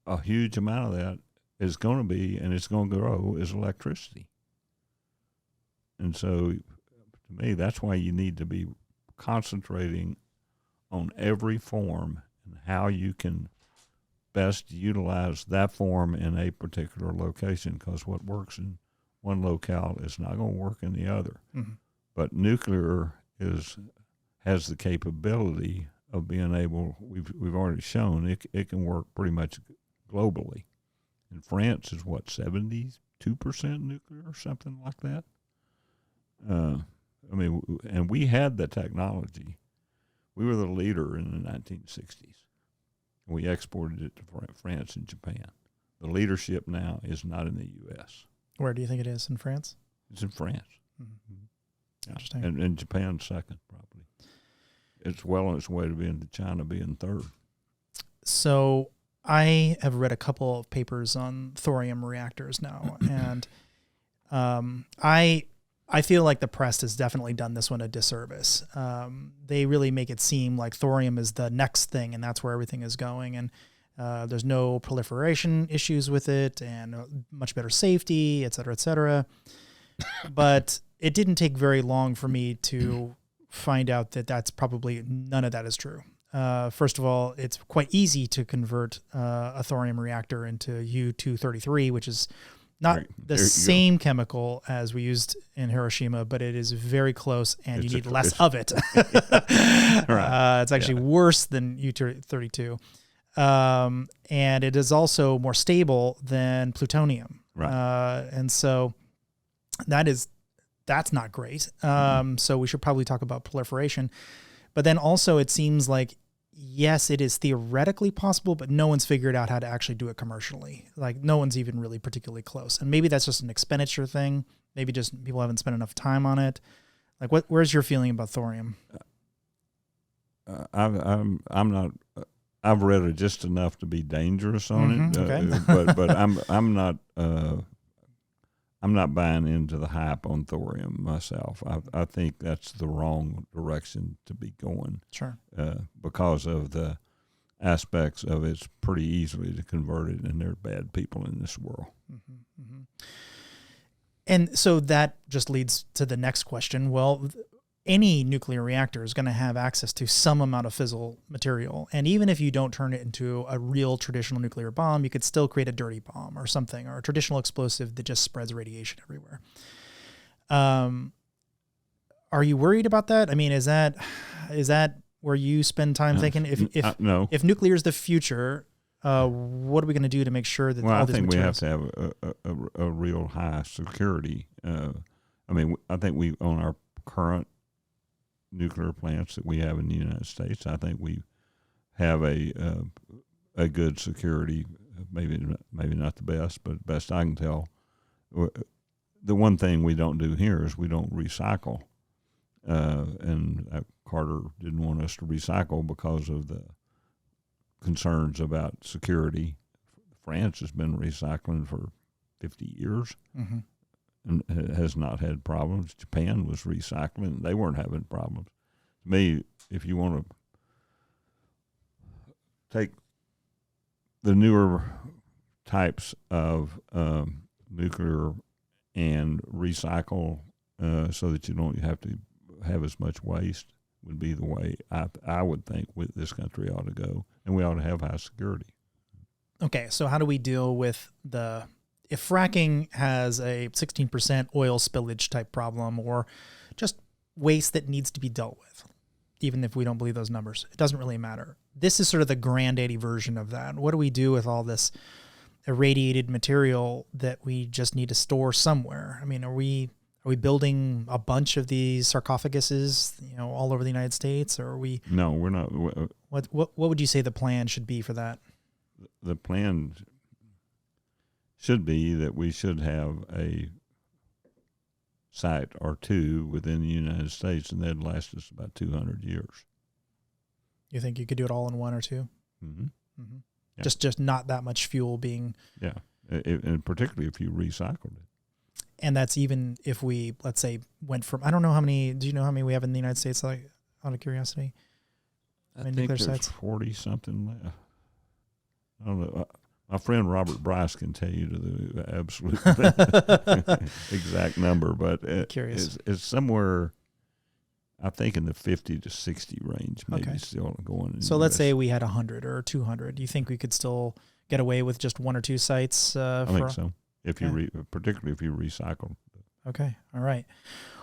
a huge amount of that is going to be, and it's going to grow, is electricity. And so, to me, that's why you need to be concentrating on every form and how you can best to utilize that form in a particular location, because what works in one locale is not going to work in the other. Mm-hmm. But nuclear has the capability of being able. We've already shown it can work pretty much globally. And France is what, 72% nuclear or something like that. And we had the technology. We were the leader in the 1960s. We exported it to France and Japan. The leadership now is not in the U.S. Where do you think it is? In France? It's in France. Mm-hmm. Yeah. Interesting. And Japan second, probably. It's well on its way to being China being third. So I have read a couple of papers on thorium reactors now, and I feel like the press has definitely done this one a disservice. They really make it seem like thorium is the next thing, and that's where everything is going. And there's no proliferation issues with it, and much better safety, et cetera, et cetera. But it didn't take very long for me to find out that that's probably none of that is true. First of all, it's quite easy to convert a thorium reactor into U-233, which is not the same chemical as we used in Hiroshima, but it is very close, and you need less of it. It's actually worse than U-32. And it is also more stable than plutonium. Right. And so that's not great. So we should probably talk about proliferation. But then also it seems like, yes, it is theoretically possible, but no one's figured out how to actually do it commercially. Like, no one's even really particularly close. And maybe that's just an expenditure thing. Maybe just people haven't spent enough time on it. Like, where's your feeling about thorium? I'm not. I've read it just enough to be dangerous on it. Okay. But I'm not. I'm not buying into the hype on thorium myself. I think that's the wrong direction to be going. Sure. Because of the aspects of it's pretty easily to convert it, and there are bad people in this world. Mm-hmm, mm-hmm. And so that just leads to the next question. Well, any nuclear reactor is going to have access to some amount of fissile material. And even if you don't turn it into a real traditional nuclear bomb, you could still create a dirty bomb or something, or a traditional explosive that just spreads radiation everywhere. Are you worried about that? I mean, is that where you spend time thinking? No. If nuclear is the future, what are we going to do to make sure that all these materials... we have to have a real high security. I think we, on our current nuclear plants that we have in the United States, I think we have a good security. Maybe not the best, but best I can tell. The one thing we don't do here is we don't recycle, and Carter didn't want us to recycle because of the concerns about security. France has been recycling for 50 years. Mm-hmm. And has not had problems. Japan was recycling; they weren't having problems. To me, if you want to take the newer types of nuclear and recycle so that you don't have to have as much waste, would be the way I would think with this country ought to go, and we ought to have high security. Okay, so how do we deal with if fracking has a 16% oil spillage type problem, or just waste that needs to be dealt with, even if we don't believe those numbers, it doesn't really matter. This is sort of the granddaddy version of that. What do we do with all this irradiated material that we just need to store somewhere? I mean, are we building a bunch of these sarcophaguses, all over the United States, or are we? No, we're not. What would you say the plan should be for that? The plan should be that we should have a site or two within the United States, and that'd last us about 200 years. You think you could do it all in one or two? Mm-hmm. Mm-hmm. Yeah. Just not that much fuel being... Yeah, and particularly if you recycled it. And that's even if we, let's say, went from... I don't know how many... Do you know how many we have in the United States, like, out of curiosity? I think there's 40-something left. I don't know. My friend Robert Bryce can tell you the absolute exact number, but it's somewhere. I think in the 50 to 60 range, maybe still going. So let's say we had 100 or 200. Do you think we could still get away with just 1 or 2 sites? I think so. If you particularly if you recycle. Okay. All right.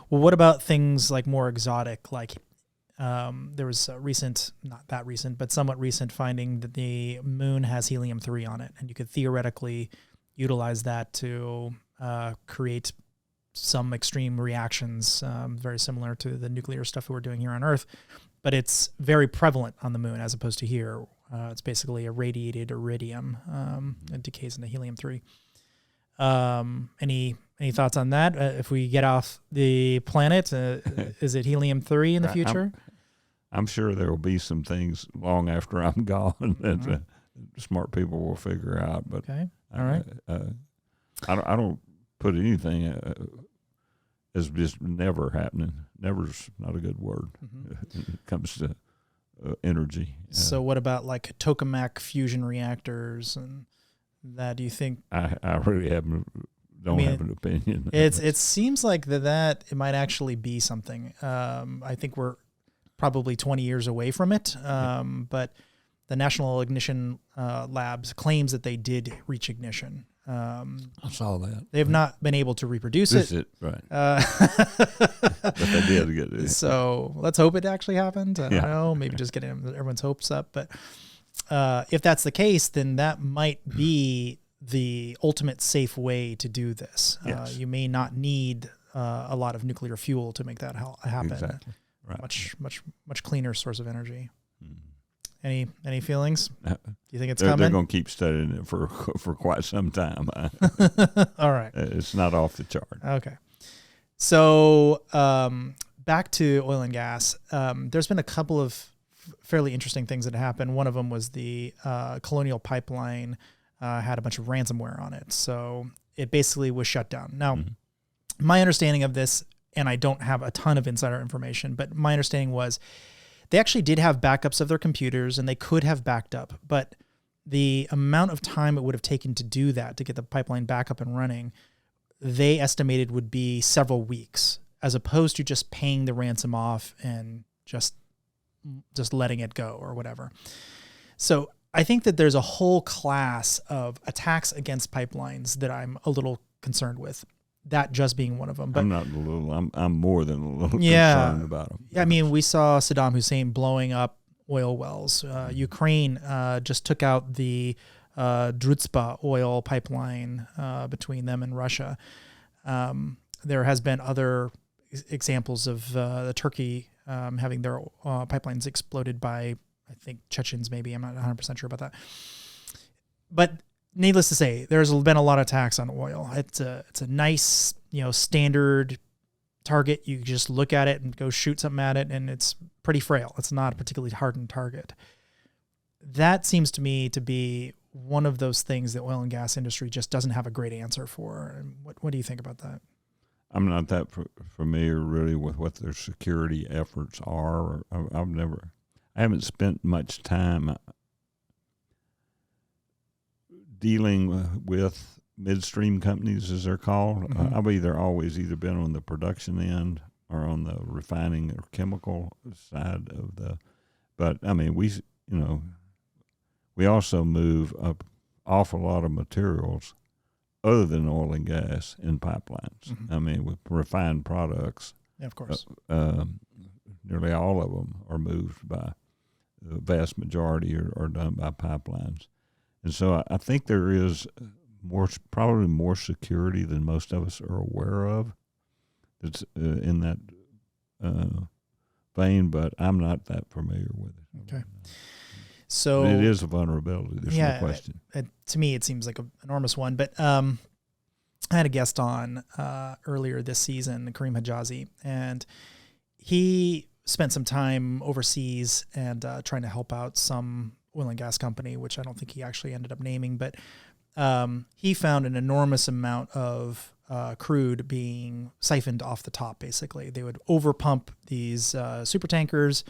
Well, what about things like more exotic? Like there was a recent, not that recent, but somewhat recent finding that the moon has helium-3 on it, and you could theoretically utilize that to create some extreme reactions, very similar to the nuclear stuff that we're doing here on Earth, but it's very prevalent on the moon as opposed to here. It's basically irradiated iridium. It decays into helium-3. Any thoughts on that? If we get off the planet, is it helium-3 in the future? I'm sure there will be some things long after I'm gone that smart people will figure out. But okay, all right. I don't put anything as just never happening. Never's not a good word when it comes to energy. So what about like Tokamak fusion reactors and that? Do you think? I really don't have an opinion. It seems like that it might actually be something. I think we're probably 20 years away from it, but the National Ignition Labs claims that they did reach ignition. I saw that. They have not been able to reproduce it. Right. But they did get it. So let's hope it actually happened. I don't know. Maybe just getting everyone's hopes up. But if that's the case, then that might be the ultimate safe way to do this. Yes. You may not need a lot of nuclear fuel to make that happen. Exactly. Right. Much cleaner source of energy. Any feelings? Do you think it's coming? They're going to keep studying it for quite some time. All right. It's not off the chart. Okay. So back to oil and gas. There's been a couple of fairly interesting things that happened. One of them was the Colonial Pipeline had a bunch of ransomware on it. So it basically was shut down. Now, my understanding of this, and I don't have a ton of insider information, but my understanding was they actually did have backups of their computers and they could have backed up, but the amount of time it would have taken to do that, to get the pipeline back up and running, they estimated would be several weeks, as opposed to just paying the ransom off and just letting it go or whatever. So I think that there's a whole class of attacks against pipelines that I'm a little concerned with. That just being one of them. But I'm not a little. I'm more than a little concerned about them. I mean, we saw Saddam Hussein blowing up oil wells. Ukraine just took out the Druzhba oil pipeline between them and Russia. There has been other examples of the Turkey having their pipelines exploded by, I think, Chechens maybe. I'm not 100% sure about that. But needless to say, there's been a lot of attacks on oil. It's a nice, standard target. You just look at it and go shoot something at it, and it's pretty frail. It's not a particularly hardened target. That seems to me to be one of those things that oil and gas industry just doesn't have a great answer for. And what do you think about that? I'm not that familiar really with what their security efforts are. I haven't spent much time dealing with midstream companies, as they're called. I've always been on the production end or on the refining or chemical side of but I mean, we also move an awful lot of materials other than oil and gas in pipelines. I mean, with refined products. Yeah, of course. Nearly all of them are moved by, the vast majority are done by pipelines. And so I think there is probably more security than most of us are aware of that's in that vein, but I'm not that familiar with it. Okay. So but it is a vulnerability. There's no question. To me, it seems like an enormous one. But I had a guest on earlier this season, Kareem Hijazi, and he spent some time overseas and trying to help out some oil and gas company, which I don't think he actually ended up naming, but he found an enormous amount of crude being siphoned off the top, basically. They would overpump these super tankers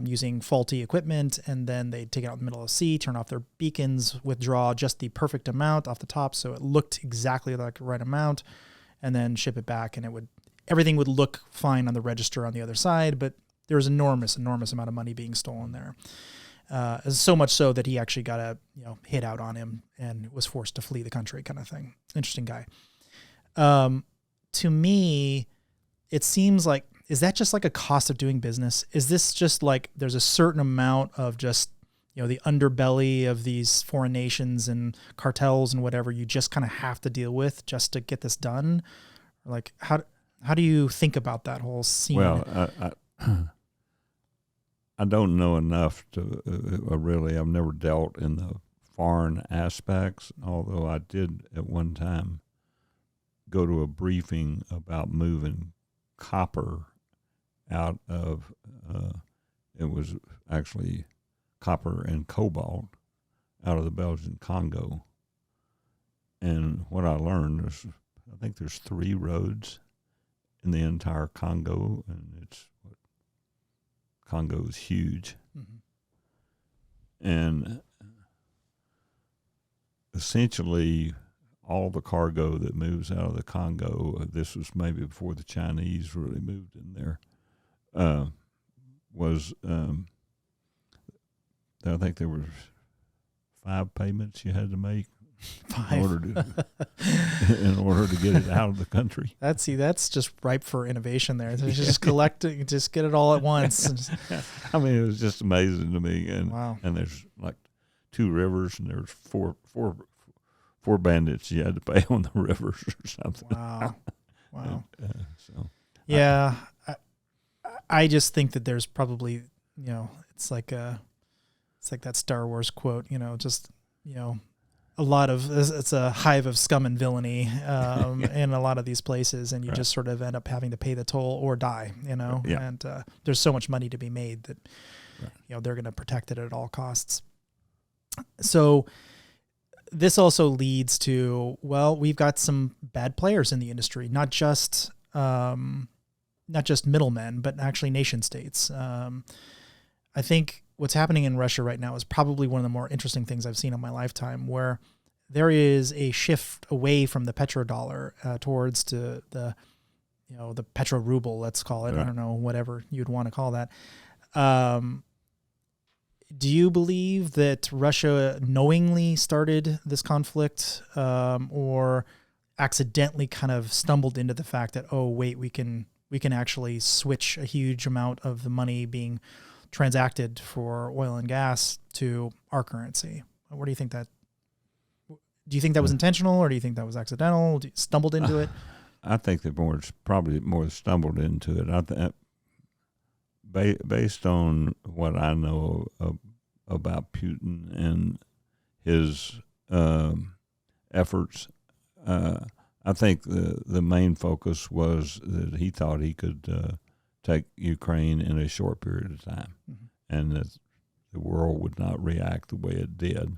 using faulty equipment, and then they'd take it out in the middle of the sea, turn off their beacons, withdraw just the perfect amount off the top so it looked exactly like the right amount, and then ship it back, and it would everything would look fine on the register on the other side, but there was enormous amount of money being stolen there. So much so that he actually got a hit out on him and was forced to flee the country, kind of thing. Interesting guy. To me, it seems like, is that just like a cost of doing business? Is this just like there's a certain amount of just the underbelly of these foreign nations and cartels and whatever you just kind of have to deal with just to get this done? Like how do you think about that whole scene? Well, I don't know enough to really. I've never dealt in the foreign aspects, although I did at one time go to a briefing about moving copper out of. It was actually copper and cobalt out of the Belgian Congo, and what I learned is, I think there's 3 roads in the entire Congo, and Congo is huge. Mm-hmm. And essentially all the cargo that moves out of the Congo, this was maybe before the Chinese really moved in there, was, I think there were 5 payments you had to make 5 in order to get it out of the country. That's just ripe for innovation there. Just collect it, just get it all at once. I mean, it was just amazing to me. And wow. And there's like 2 rivers, and there's four bandits you had to pay on the rivers or something. Wow. And, yeah, I just think that there's probably it's like that Star Wars quote. A lot of it's a hive of scum and villainy in a lot of these places, and you just sort of end up having to pay the toll or die, Yeah. And there's so much money to be made that they're going to protect it at all costs. So this also leads to, we've got some bad players in the industry, not just middlemen, but actually nation states. I think what's happening in Russia right now is probably one of the more interesting things I've seen in my lifetime, where there is a shift away from the petrodollar towards the Petroruble, let's call it. Right. I don't know, whatever you'd want to call that. Do you believe that Russia knowingly started this conflict, or accidentally kind of stumbled into the fact that, oh wait, we can actually switch a huge amount of the money being transacted for oil and gas to our currency? What do you think that? Do you think that was intentional, or do you think that was accidental? Stumbled into it? I think they probably more stumbled into it. Based on what I know about Putin and his efforts, I think the main focus was that he thought he could take Ukraine in a short period of time, mm-hmm. and that the world would not react the way it did.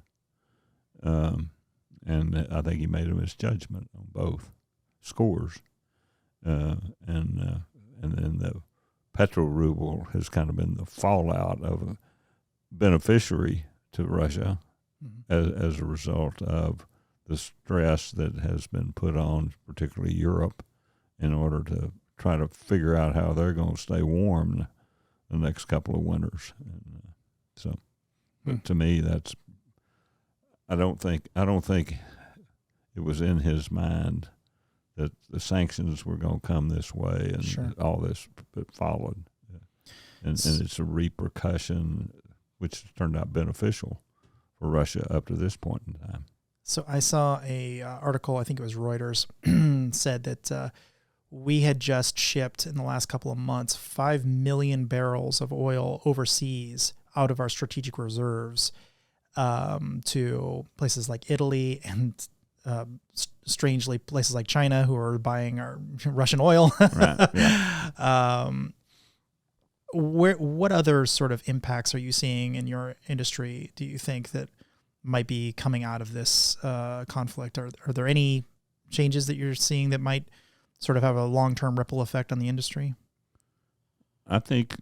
And I think he made a misjudgment on both scores. And then the Petroruble has kind of been the fallout of a beneficiary to Russia, mm-hmm. as a result of the stress that has been put on particularly Europe in order to try to figure out how they're going to stay warm the next couple of winters. And but to me, that's, I don't think it was in his mind that the sanctions were going to come this way, and sure. all this that followed. And it's a repercussion which turned out beneficial for Russia up to this point in time. So I saw a article, I think it was Reuters, said that we had just shipped in the last couple of months 5 million barrels of oil overseas out of our strategic reserves to places like Italy and strangely places like China, who are buying our Russian oil. Right. Yeah. What other sort of impacts are you seeing in your industry, do you think, that might be coming out of this conflict? Are there any changes that you're seeing that might sort of have a long-term ripple effect on the industry? I think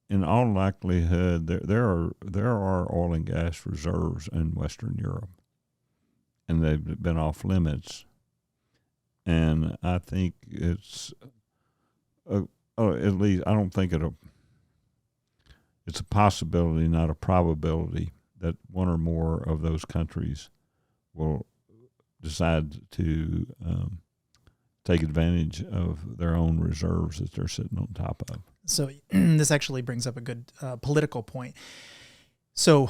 in all likelihood, there are oil and gas reserves in Western Europe, and they've been off limits And I think it's, at least I don't think it's a possibility, not a probability, that one or more of those countries will decide to take advantage of their own reserves that they're sitting on top of. So this actually brings up a good political point. So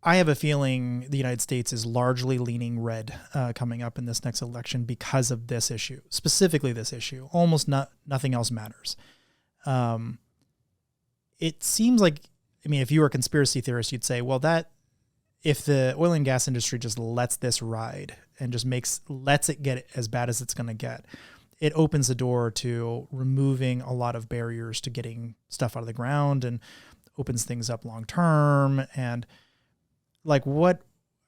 I have a feeling the United States is largely leaning red coming up in this next election because of this issue, specifically this issue. Almost nothing else matters. It seems like, I mean, if you were a conspiracy theorist, you'd say, well, that if the oil and gas industry just lets this ride and just lets it get as bad as it's going to get, it opens the door to removing a lot of barriers to getting stuff out of the ground and opens things up long term. And like,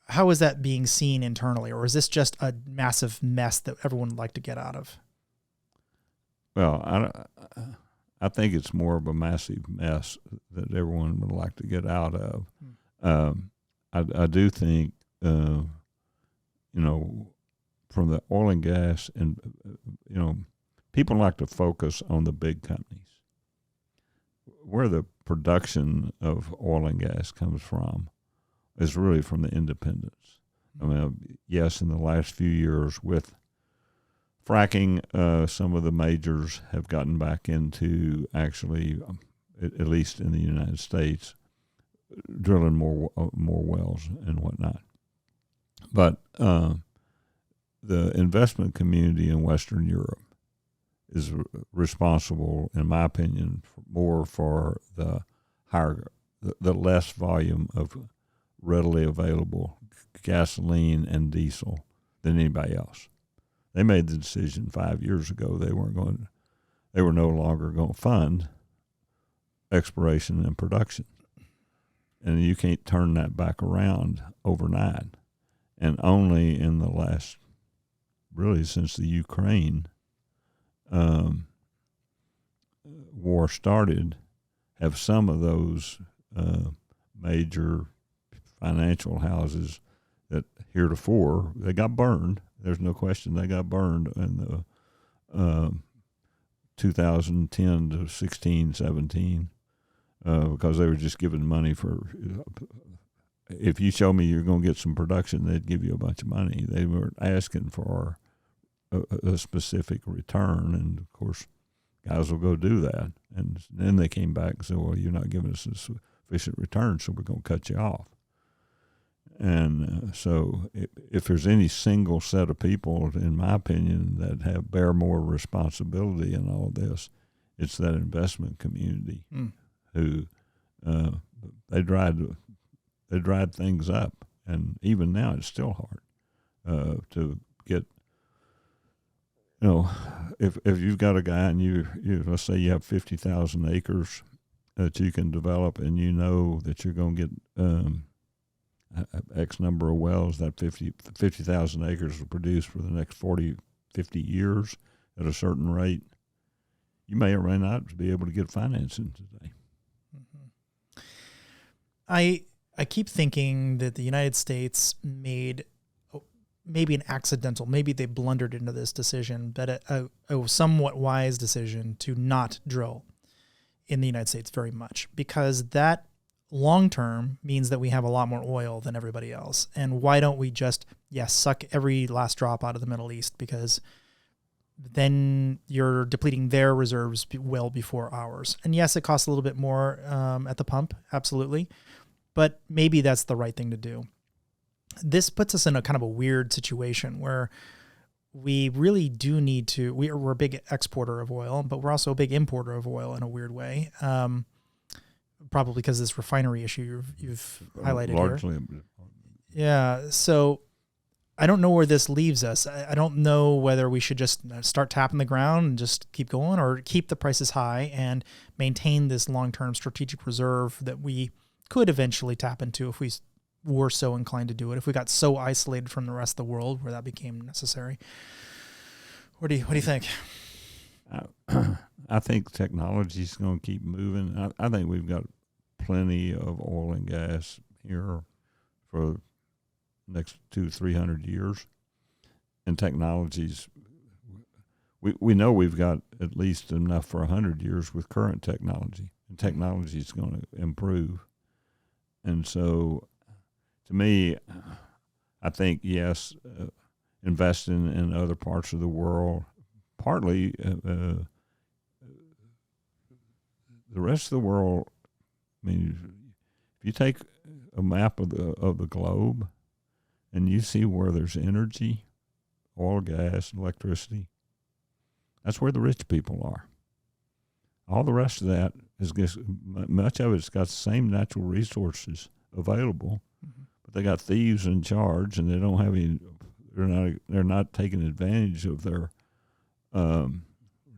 how is that being seen internally? Or is this just a massive mess that everyone would like to get out of? Well, I think it's more of a massive mess that everyone would like to get out of. I do think, from the oil and gas, and people like to focus on the big companies. Where the production of oil and gas comes from is really from the independents. I mean, yes, in the last few years with fracking, some of the majors have gotten back into actually, at least in the United States, drilling more wells and whatnot. But the investment community in Western Europe is responsible, in my opinion, more for the less volume of readily available gasoline and diesel than anybody else. They made the decision 5 years ago they were no longer going to fund exploration and production. And you can't turn that back around overnight. And only in the last, really since the Ukraine war started, have some of those major financial houses that heretofore, they got burned. There's no question they got burned in the 2010 to 16, 17, because they were just giving money for, if you show me you're going to get some production, they'd give you a bunch of money. They weren't asking for a specific return, and of course, guys will go do that. And then they came back and said, well, you're not giving us a sufficient return, so we're going to cut you off. And so if there's any single set of people, in my opinion, that bear more responsibility in all this, it's that investment community who they dried things up. And even now it's still hard to get, if you've got a guy and you let's say you have 50,000 acres that you can develop, and you know that you're going to get X number of wells, that 50,000 acres will produce for the next 40, 50 years at a certain rate, you may or may not be able to get financing today. Mm-hmm. I keep thinking that the United States made maybe an accidental, maybe they blundered into this decision, but a somewhat wise decision to not drill in the United States very much, because that long-term means that we have a lot more oil than everybody else. And why don't we just, suck every last drop out of the Middle East, because then you're depleting their reserves well before ours. And yes, it costs a little bit more at the pump, absolutely, but maybe that's the right thing to do. This puts us in a kind of a weird situation where we really do need to, we're a big exporter of oil, but we're also a big importer of oil in a weird way. Probably because of this refinery issue you've highlighted largely here. Yeah. So I don't know where this leaves us. I don't know whether we should just start tapping the ground and just keep going, or keep the prices high and maintain this long-term strategic reserve that we could eventually tap into if we were so inclined to do it, if we got so isolated from the rest of the world where that became necessary. What do you think? I think technology is going to keep moving. I think we've got plenty of oil and gas here for the next 200-300 years, and technologies we know we've got at least enough for 100 years with current technology, and technology is going to improve. And so, to me, I think, yes, investing in other parts of the world, partly the rest of the world. I mean, if you take a map of the globe and you see where there's energy, oil, gas, electricity, that's where the rich people are. All the rest of that much of it's got the same natural resources available, but they got thieves in charge, and they don't have any. They're not taking advantage of their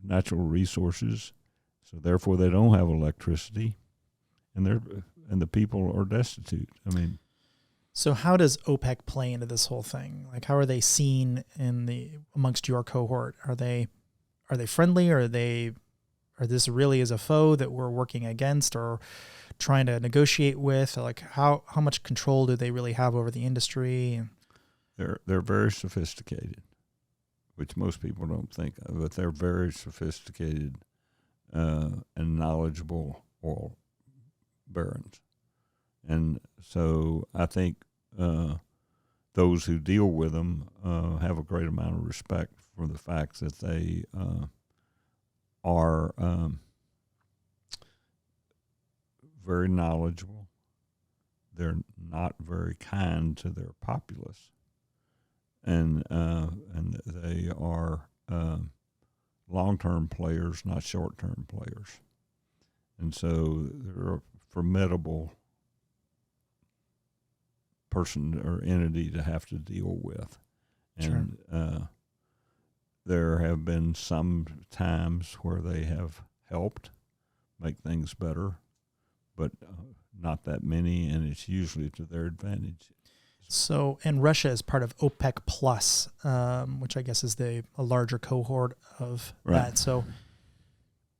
natural resources, so therefore they don't have electricity, and the people are destitute. I mean, so how does OPEC play into this whole thing? Like, how are they seen amongst your cohort? Are they friendly, or this really is a foe that we're working against or trying to negotiate with? Like, how much control do they really have over the industry? They're very sophisticated, which most people don't think of, but they're very sophisticated and knowledgeable oil barons. And so I think those who deal with them have a great amount of respect for the fact that they are very knowledgeable. They're not very kind to their populace, and they are long-term players, not short-term players. And so they're a formidable person or entity to have to deal with. And Sure. There have been some times where they have helped make things better, but not that many, and it's usually to their advantage. So, and Russia is part of OPEC Plus, which I guess is a larger cohort of that. So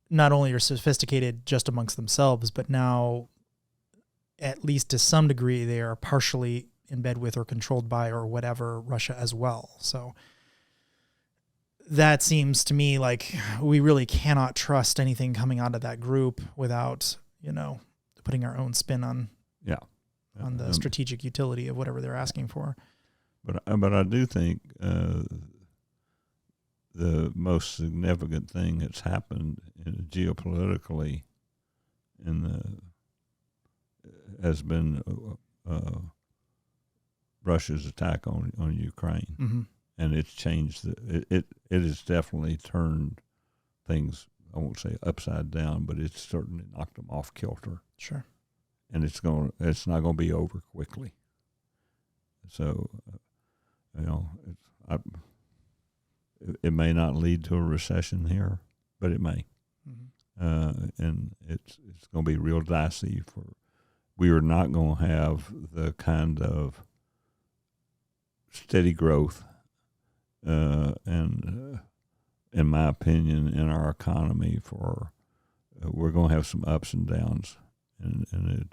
not only are sophisticated just amongst themselves, but now, at least to some degree, they are partially in bed with or controlled by or whatever Russia as well. So that seems to me like we really cannot trust anything coming out of that group without, putting our own spin on the strategic utility of whatever they're asking for. But I do think the most significant thing that's happened geopolitically has been Russia's attack on Ukraine. Mm-hmm. And it's changed. It has definitely turned things, I won't say upside down, but it's certainly knocked them off kilter. Sure. And it's not going to be over quickly. So, it may not lead to a recession here, but it may. Mm-hmm. And it's going to be real dicey. We are not going to have the kind of steady growth, and in my opinion, in our economy we're going to have some ups and downs. And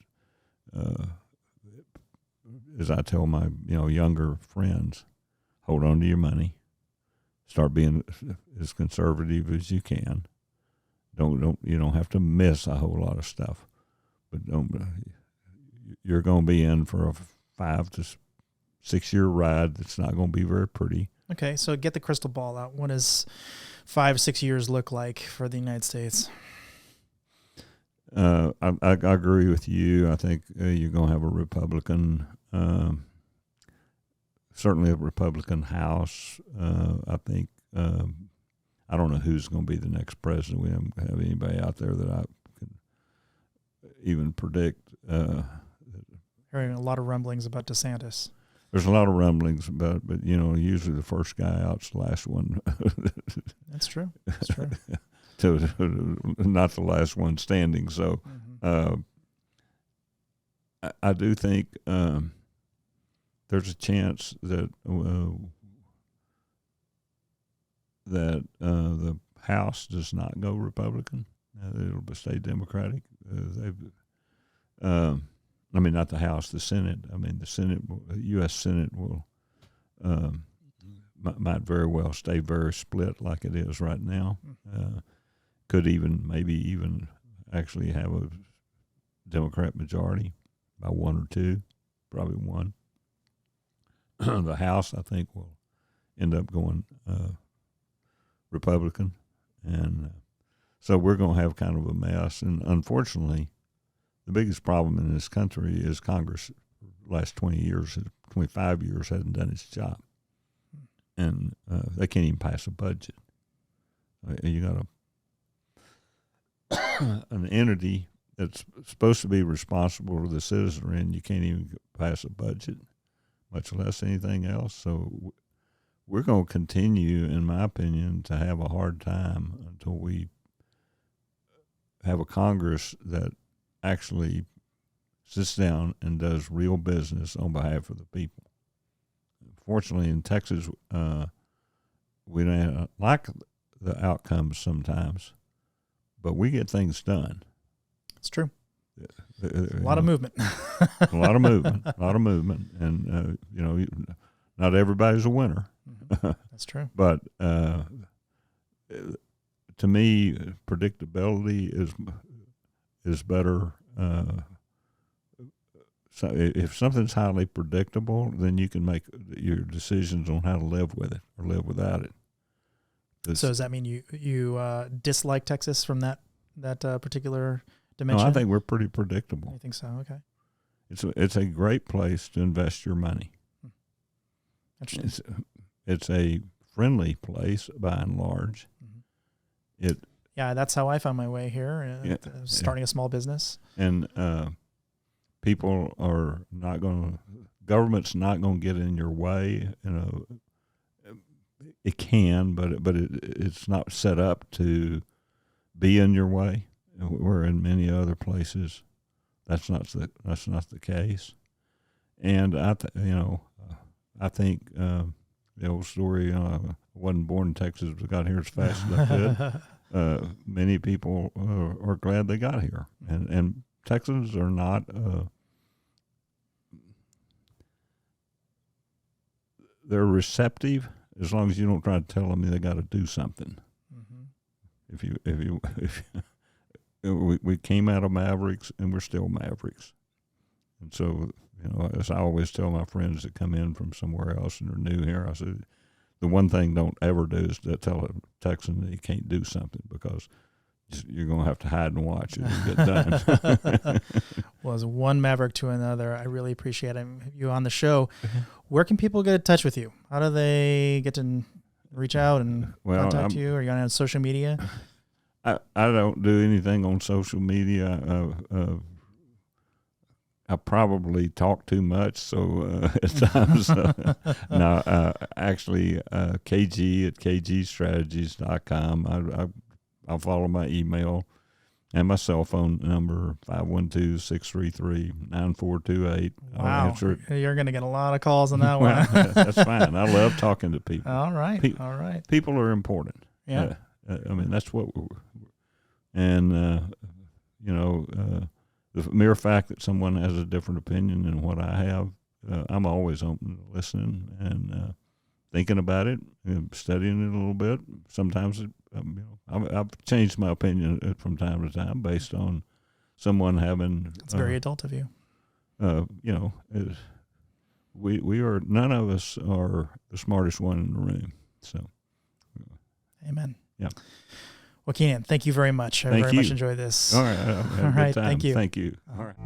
as I tell my younger friends, hold on to your money, start being as conservative as you can. You don't have to miss a whole lot of stuff, but you're going to be in for a 5 to 6 year ride that's not going to be very pretty. Okay, so get the crystal ball out. What does 5-6 years look like for the United States? I agree with you. I think you're going to have a Republican, certainly a Republican House. I think I don't know who's going to be the next president. We don't have anybody out there that I can even predict. Hearing a lot of rumblings about DeSantis. There's a lot of rumblings about it, but usually the first guy out's the last one. That's true. That's true. Not the last one standing. So I do think there's a chance that the House does not go Republican. It'll stay Democratic. Not the House, the Senate. The Senate, U.S. Senate will might very well stay very split like it is right now. Could maybe even actually have a Democrat majority by one or two, probably one. The House, I think, will end up going Republican, and so we're going to have kind of a mess. And unfortunately, the biggest problem in this country is Congress. The last 25 years hasn't done its job, and they can't even pass a budget. You got an entity that's supposed to be responsible to the citizenry, and you can't even pass a budget, much less anything else. So we're going to continue, in my opinion, to have a hard time until we have a Congress that actually sits down and does real business on behalf of the people. Fortunately, in Texas, we don't like the outcomes sometimes, but we get things done. It's true. A lot of movement. A lot of movement, and not everybody's a winner. That's true. But to me, predictability is better. So if something's highly predictable, then you can make your decisions on how to live with it or live without it. So does that mean you dislike Texas from that particular dimension? No, I think we're pretty predictable. I think so. Okay. It's a great place to invest your money. Interesting. It's a friendly place by and large. Mm-hmm. Yeah, that's how I found my way here. Starting a small business. And people are not going to. Government's not going to get in your way. It can, but it's not set up to be in your way. Where in many other places, that's not the case. And I think the old story. I wasn't born in Texas, but got here as fast as I could. Many people are glad they got here, and Texans are not. They're receptive as long as you don't try to tell them they got to do something. Mm-hmm. We came out of Mavericks, and we're still Mavericks. And so, as I always tell my friends that come in from somewhere else and are new here, I said, the one thing don't ever do is to tell a Texan that he can't do something, because you're going to have to hide and watch it and get done. Well, as one Maverick to another, I really appreciate you on the show. Where can people get in touch with you? How do they get to reach out and contact you? Are you on social media? I don't do anything on social media. I probably talk too much, so at times, actually, KG at kgstrategies.com. I'll follow my email and my cell phone number, 512-633-9428. Wow, you're going to get a lot of calls on that one. That's fine. I love talking to people. All right, all right. People are important. Yeah. That's what we're, and, the mere fact that someone has a different opinion than what I have, I'm always open to listening and thinking about it, studying it a little bit. Sometimes, I've changed my opinion from time to time based on someone having. It's very adult of you. We are, none of us are the smartest one in the room. So, amen. Yeah. Well, Kinnan, thank you very much. I very much enjoyed this. All right. All right. Thank you. Thank you. All right.